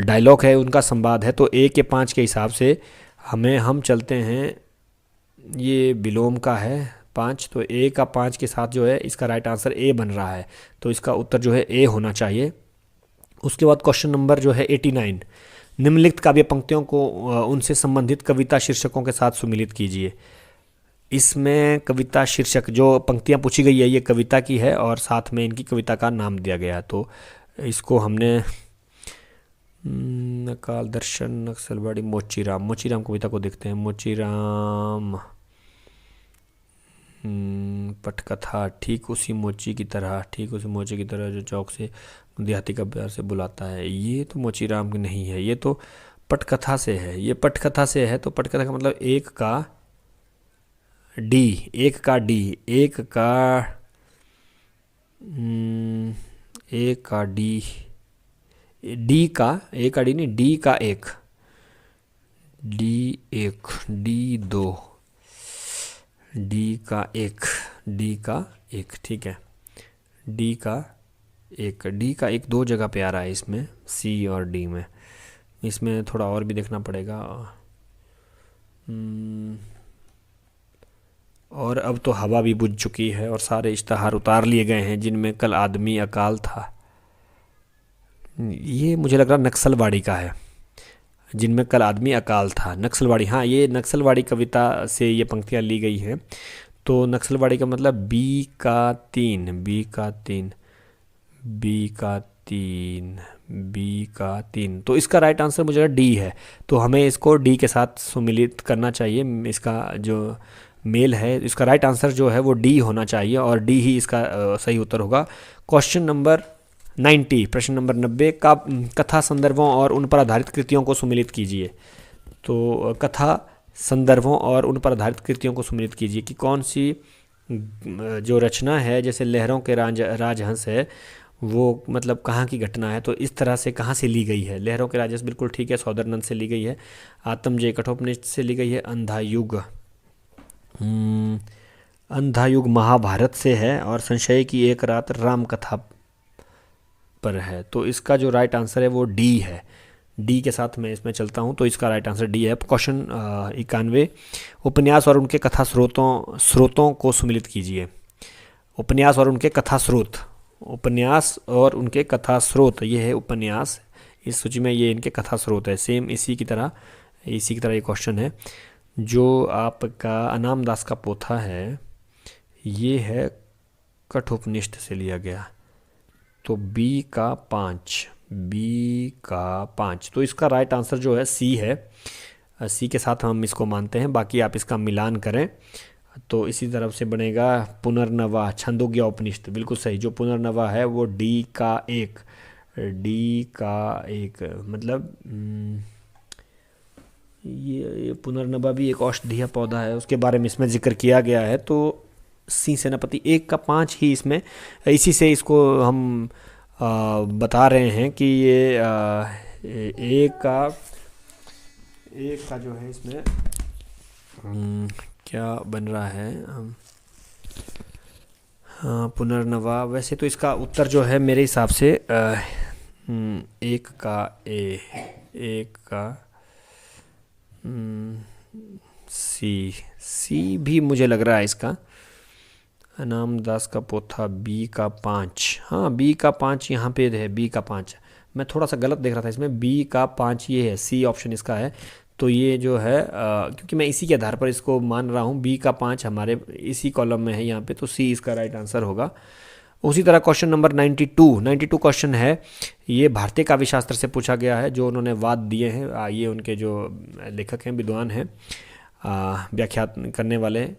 डायलॉग है, उनका संवाद है। तो ए के 5 के हिसाब से हम चलते हैं, ये विलोम का है 5। तो ए का 5 के साथ जो है इसका राइट आंसर ए बन रहा है। तो इसका उत्तर जो है ए होना चाहिए। उसके बाद क्वेश्चन नंबर जो है 89, निम्नलिखित काव्य पंक्तियों को उनसे संबंधित कविता शीर्षकों के साथ सुमिलित कीजिए। इसमें कविता शीर्षक जो पंक्तियाँ पूछी गई है ये कविता की है और साथ में इनकी कविता का नाम दिया गया है। तो इसको हमने अकाल दर्शन, नक्सलवाड़ी, मोचीराम कविता को देखते हैं। मोचीराम पटकथा, ठीक उसी मोची की तरह जो चौक से देहाती का प्यार से बुलाता है। ये तो मोचीराम की नहीं है, ये तो पटकथा से है। ये पटकथा से है, तो पटकथा का मतलब एक का डी, एक का डी, एक का डी, डी का ए का डी नहीं, डी का 1, डी 1, डी 2, डी का 1, डी का 1, ठीक है। डी का 1 2 जगह पे आ रहा है इसमें, सी और डी में। इसमें थोड़ा और भी देखना पड़ेगा। और अब तो हवा भी बुझ चुकी है और सारे इश्तहार उतार लिए गए हैं जिनमें कल आदमी अकाल था। ये मुझे लग रहा नक्सलवाड़ी का है, जिनमें कल आदमी अकाल था। नक्सलवाड़ी, हाँ, ये नक्सलवाड़ी कविता से ये पंक्तियाँ ली गई हैं। तो नक्सलवाड़ी का मतलब बी का 3, बी का 3, बी का 3, बी का 3। तो इसका राइट आंसर मुझे डी है। तो हमें इसको डी के साथ सुमिलित करना चाहिए। इसका जो मेल है, इसका राइट आंसर जो है वो डी होना चाहिए और डी ही इसका सही उत्तर होगा। क्वेश्चन नंबर 90, प्रश्न नंबर 90 का कथा संदर्भों और उन पर आधारित कृतियों को सुमिलित कीजिए। तो कथा संदर्भों और उन पर आधारित कृतियों को सुमिलित कीजिए कि कौन सी जो रचना है, जैसे लहरों के राजहंस है, वो मतलब कहाँ की घटना है। तो इस तरह से कहाँ से ली गई है। लहरों के राजहंस बिल्कुल ठीक है, सौदरनंद से ली गई है। आत्मजय कठोपनिषद से ली गई है। अंधा युग महाभारत से है और संशय की एक रात राम कथा पर है। तो इसका जो राइट आंसर है वो डी है। डी के साथ मैं इसमें चलता हूँ, तो इसका राइट आंसर डी है। क्वेश्चन 91, उपन्यास और उनके कथा स्रोतों को सुमिलित कीजिए। उपन्यास और उनके कथा स्रोत, उपन्यास और उनके कथा स्रोत, ये है उपन्यास, इस सूची में ये इनके कथा स्रोत है। सेम इसी की तरह ये क्वेश्चन है। जो आपका अनाम दास का पोथा है ये है कठोपनिषद से लिया गया। तो बी का 5, तो इसका राइट आंसर जो है सी है। सी के साथ हम इसको मानते हैं, बाकी आप इसका मिलान करें तो इसी तरफ से बनेगा पुनर्नवा छंदोग्य उपनिषद, बिल्कुल सही। जो पुनर्नवा है वो डी का एक मतलब ये पुनर्नवा भी एक औषधीय पौधा है, उसके बारे में इसमें जिक्र किया गया है। तो सी सेनापति 1 का 5 ही इसमें, इसी से इसको हम बता रहे हैं कि ये एक का जो है इसमें क्या बन रहा है, हाँ पुनर्नवा। वैसे तो इसका उत्तर जो है मेरे हिसाब से एक का सी भी मुझे लग रहा है इसका। नामदास का पोथा बी का 5, हाँ बी का 5 यहाँ पे है, बी का 5। मैं थोड़ा सा गलत देख रहा था इसमें, बी का 5 ये है, सी ऑप्शन इसका है। तो ये जो है क्योंकि मैं इसी के आधार पर इसको मान रहा हूँ, बी का 5 हमारे इसी कॉलम में है यहाँ पे, तो सी इसका राइट आंसर होगा। उसी तरह क्वेश्चन नंबर 92 क्वेश्चन है, ये भारतीय काव्य शास्त्र से पूछा गया है। जो उन्होंने वाद दिए हैं, ये उनके जो लेखक हैं, विद्वान हैं, व्याख्या करने वाले,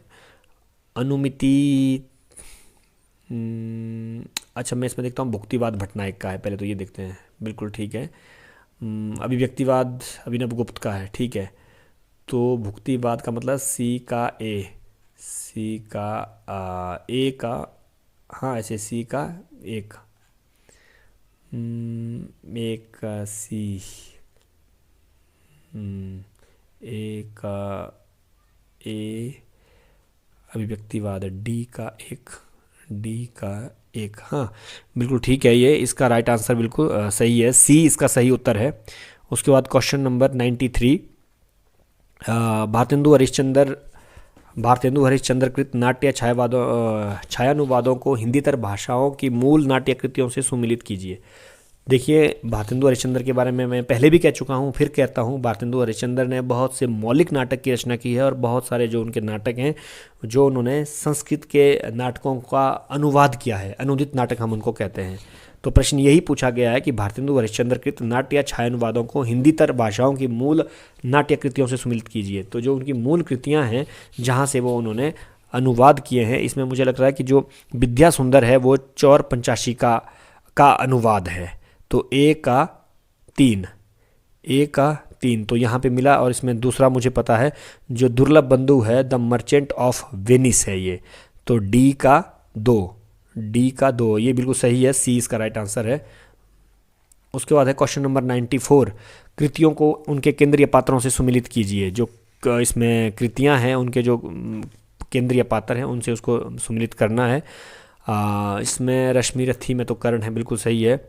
अनुमिति अच्छा मैं इसमें देखता हूँ भुक्तिवाद भट्टनायक का है, पहले तो ये देखते हैं, बिल्कुल ठीक है। अभिव्यक्तिवाद अभिनव गुप्त का है, ठीक है। तो भुक्तिवाद का मतलब सी का ए का, हाँ ऐसे सी का एक, एक का सी, ए का ए, अभिव्यक्तिवाद डी का एक, हाँ बिल्कुल ठीक है। ये इसका राइट आंसर बिल्कुल सही है, सी इसका सही उत्तर है। उसके बाद क्वेश्चन नंबर 93, भारतेंदु हरिश्चंद्र कृत नाट्य छायानुवादों को हिंदीतर भाषाओं की मूल नाट्य कृतियों से सुमिलित कीजिए। देखिए भारतेंदु हरिश्चंद्र के बारे में मैं पहले भी कह चुका हूँ, फिर कहता हूँ, भारतेंदु हरिश्चंद्र ने बहुत से मौलिक नाटक की रचना की है, और बहुत सारे जो उनके नाटक हैं, जो उन्होंने संस्कृत के नाटकों का अनुवाद किया है, अनुदित नाटक हम उनको कहते हैं। तो प्रश्न यही पूछा गया है कि भारतेंदु हरिश्चंद्र कृत नाट्य छायानुवादों को हिंदीतर भाषाओं की मूल नाट्य कृतियों से सुमिलित कीजिए। तो जो उनकी मूल कृतियाँ हैं जहाँ से वो उन्होंने अनुवाद किए हैं, इसमें मुझे लग रहा है कि जो विद्या सुंदर है वो चौर पंचाशी का अनुवाद है। तो ए का 3 तो यहाँ पे मिला। और इसमें दूसरा मुझे पता है, जो दुर्लभ बंधु है द मर्चेंट ऑफ वेनिस है ये, तो डी का 2 ये बिल्कुल सही है, सी इसका राइट आंसर है। उसके बाद है क्वेश्चन नंबर 94, कृतियों को उनके केंद्रीय पात्रों से सुमिलित कीजिए। जो इसमें कृतियाँ हैं उनके जो केंद्रीय पात्र हैं उनसे उसको सुमिलित करना है। इसमें रश्मि रथी में तो कर्ण है, बिल्कुल सही है।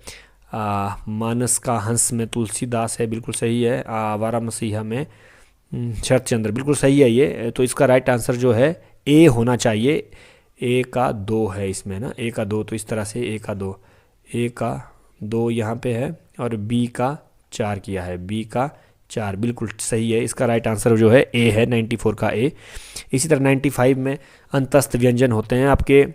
मानस का हंस में तुलसीदास है, बिल्कुल सही है। आवारा मसीहा में शरत चंद्र, बिल्कुल सही है ये। तो इसका राइट आंसर जो है ए होना चाहिए। ए का 2 है इसमें ना, ए का 2, तो इस तरह से ए का 2 यहाँ पे है, और बी का 4 किया है, बी का 4 बिल्कुल सही है। इसका राइट आंसर जो है ए है, 94 का ए। इसी तरह 95 में अंतस्थ व्यंजन होते हैं आपके,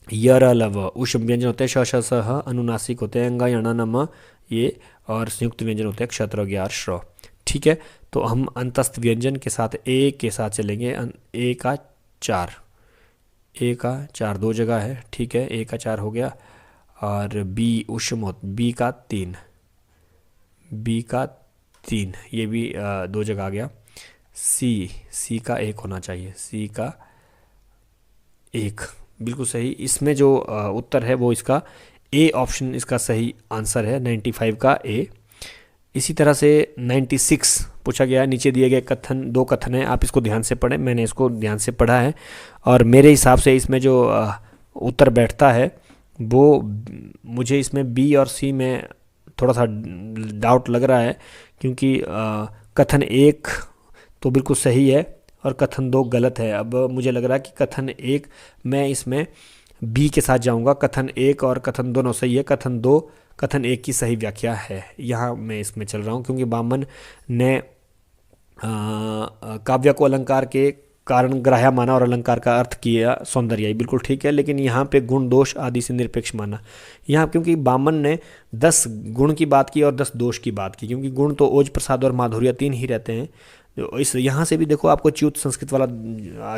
यर लव उष्म व्यंजन होते हैं, श श स ह, अनुनासिक होते हैं अंगा यण नम ये, और संयुक्त व्यंजन होते हैं क्षत्र ज्ञार श्र, ठीक है। तो हम अंतस्थ व्यंजन के साथ ए के साथ चलेंगे। ए का 4 2 जगह है, ठीक है, ए का 4 हो गया। और बी उष्म बी का 3 ये भी 2 जगह आ गया। सी का 1 होना चाहिए, सी का 1 बिल्कुल सही। इसमें जो उत्तर है वो इसका ए ऑप्शन इसका सही आंसर है, 95 का ए। इसी तरह से 96 पूछा गया है। नीचे दिए गए दो कथन हैं, आप इसको ध्यान से पढ़ें, मैंने इसको ध्यान से पढ़ा है, और मेरे हिसाब से इसमें जो उत्तर बैठता है वो मुझे इसमें बी और सी में थोड़ा सा डाउट लग रहा है, क्योंकि कथन 1 तो बिल्कुल सही है और कथन 2 गलत है। अब मुझे लग रहा है कि कथन 1 मैं इसमें बी के साथ जाऊंगा, कथन 1 और कथन दोनों सही है, कथन 2 कथन 1 की सही व्याख्या है, यहाँ मैं इसमें चल रहा हूँ। क्योंकि बामन ने काव्य को अलंकार के कारण ग्राह्य माना और अलंकार का अर्थ किया सौंदर्य, बिल्कुल ठीक है। लेकिन यहाँ पे गुण दोष आदि से निरपेक्ष माना। यहाँ क्योंकि बामन ने 10 गुण की बात की और 10 दोष की बात की, क्योंकि गुण तो ओज, प्रसाद और माधुर्य 3 ही रहते हैं। तो इस यहाँ से भी देखो आपको च्युत संस्कृत वाला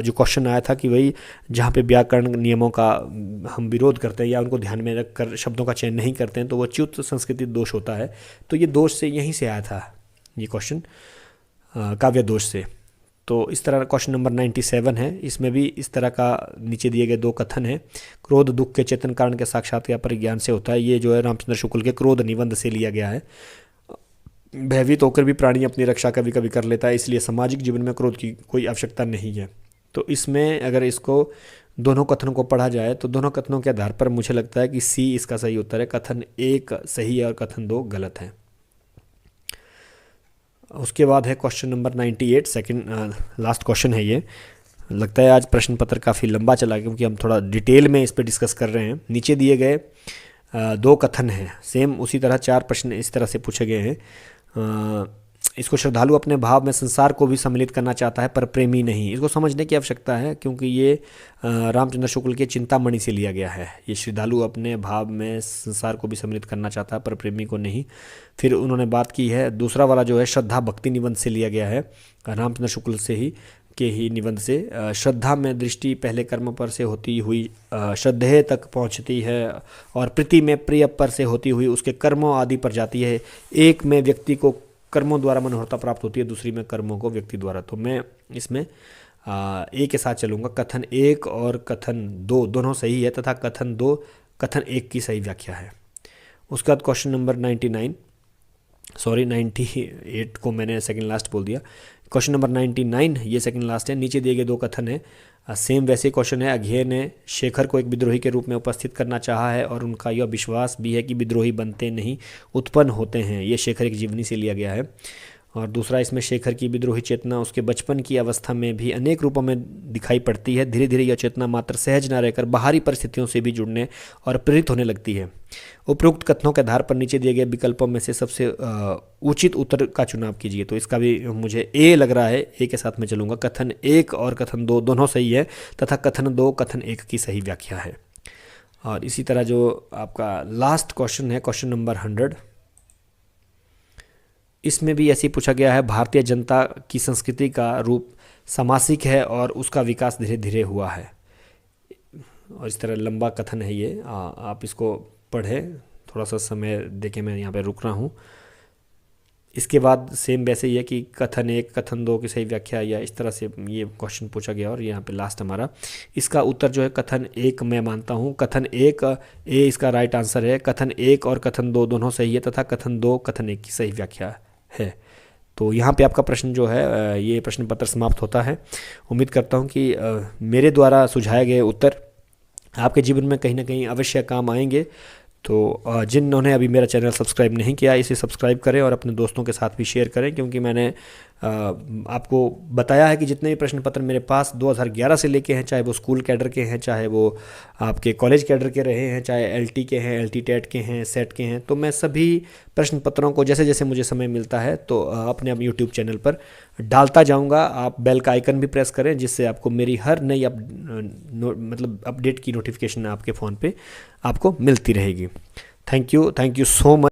जो क्वेश्चन आया था कि वही जहाँ पे व्याकरण नियमों का हम विरोध करते हैं या उनको ध्यान में रख कर शब्दों का चयन नहीं करते हैं, तो वो च्युत संस्कृति दोष होता है। तो ये दोष से यहीं से आया था ये क्वेश्चन, काव्य दोष से। तो इस तरह क्वेश्चन नंबर 97 है, इसमें भी इस तरह का नीचे दिए गए 2 कथन है। क्रोध दुख के चेतन कारण के साक्षात या परिज्ञान से होता है, ये जो है रामचंद्र शुक्ल के क्रोध निबंध से लिया गया है। भयभीत होकर भी प्राणी अपनी रक्षा कभी कभी कर लेता है, इसलिए सामाजिक जीवन में क्रोध की कोई आवश्यकता नहीं है। तो इसमें अगर इसको दोनों कथनों को पढ़ा जाए तो दोनों कथनों के आधार पर मुझे लगता है कि सी इसका सही उत्तर है। कथन 1 सही है और कथन 2 गलत है। उसके बाद है question number 98, second last question है ये। लगता है आज प्रश्न पत्र काफ़ी लंबा चला क्योंकि हम थोड़ा डिटेल में इस पर डिस्कस कर रहे हैं। नीचे दिए गए 2 कथन हैं, सेम उसी तरह 4 प्रश्न इस तरह से पूछे गए हैं। इसको श्रद्धालु अपने भाव में संसार को भी सम्मिलित करना चाहता है पर प्रेमी नहीं। इसको समझने की आवश्यकता है क्योंकि ये रामचंद्र शुक्ल के चिंतामणि से लिया गया है। ये श्रद्धालु अपने भाव में संसार को भी सम्मिलित करना चाहता है पर प्रेमी को नहीं। फिर उन्होंने बात की है, दूसरा वाला जो है श्रद्धा भक्ति निबंध से लिया गया है, रामचंद्र शुक्ल से ही के ही निबंध से। श्रद्धा में दृष्टि पहले कर्म पर से होती हुई श्रद्धेय तक पहुंचती है और प्रीति में प्रिय पर से होती हुई उसके कर्मों आदि पर जाती है। एक में व्यक्ति को कर्मों द्वारा मनोहरता प्राप्त होती है, दूसरी में कर्मों को व्यक्ति द्वारा। तो मैं इसमें ए के साथ चलूँगा। कथन 1 और कथन 2 दोनों सही है तथा कथन 2 कथन 1 की सही व्याख्या है। उसके बाद क्वेश्चन नंबर 98 को मैंने सेकंड लास्ट बोल दिया। क्वेश्चन नंबर 99 ये सेकंड लास्ट है। नीचे दिए गए 2 कथन है, सेम वैसे क्वेश्चन है। अघेय ने शेखर को एक विद्रोही के रूप में उपस्थित करना चाहा है और उनका यह विश्वास भी है कि विद्रोही बनते नहीं उत्पन्न होते हैं। ये शेखर एक जीवनी से लिया गया है। और दूसरा इसमें शेखर की विद्रोही चेतना उसके बचपन की अवस्था में भी अनेक रूपों में दिखाई पड़ती है। धीरे धीरे यह चेतना मात्र सहज न रहकर बाहरी परिस्थितियों से भी जुड़ने और प्रेरित होने लगती है। उपरोक्त कथनों के आधार पर नीचे दिए गए विकल्पों में से सबसे उचित उत्तर का चुनाव कीजिए। तो इसका भी मुझे ए लग रहा है, ए के साथ में चलूँगा। कथन 1 और कथन 2 दोनों सही है तथा कथन 2 कथन 1 की सही व्याख्या है। और इसी तरह जो आपका लास्ट क्वेश्चन है, क्वेश्चन नंबर 100, इसमें भी ऐसे ही पूछा गया है। भारतीय जनता की संस्कृति का रूप सामासिक है और उसका विकास धीरे धीरे हुआ है। और इस तरह लंबा कथन है ये, आप इसको पढ़ें, थोड़ा सा समय देके मैं यहाँ पे रुक रहा हूँ। इसके बाद सेम वैसे ही है कि कथन 1 कथन 2 की सही व्याख्या, या इस तरह से ये क्वेश्चन पूछा गया। और यहाँ पे लास्ट हमारा इसका उत्तर जो है कथन 1 मैं मानता हूँ। कथन 1 ए इसका राइट आंसर है। कथन 1 और कथन 2 दोनों सही है तथा कथन 2 कथन 1 की सही व्याख्या है। तो यहाँ पे आपका प्रश्न जो है ये प्रश्न पत्र समाप्त होता है। उम्मीद करता हूँ कि मेरे द्वारा सुझाए गए उत्तर आपके जीवन में कहीं ना कहीं अवश्य काम आएंगे। तो जिन्होंने अभी मेरा चैनल सब्सक्राइब नहीं किया इसे सब्सक्राइब करें और अपने दोस्तों के साथ भी शेयर करें, क्योंकि मैंने आपको बताया है कि जितने भी प्रश्न पत्र मेरे पास 2011 से लेके हैं, चाहे वो स्कूल कैडर के हैं, चाहे वो आपके कॉलेज कैडर के रहे हैं, चाहे एलटी के हैं, एलटी टेट के हैं, सेट के हैं, तो मैं सभी प्रश्न पत्रों को जैसे जैसे मुझे समय मिलता है तो अपने यूट्यूब चैनल पर डालता जाऊंगा। आप बेल का आइकन भी प्रेस करें जिससे आपको मेरी हर नई मतलब अपडेट की नोटिफिकेशन आपके फ़ोन पे आपको मिलती रहेगी। Thank you so much.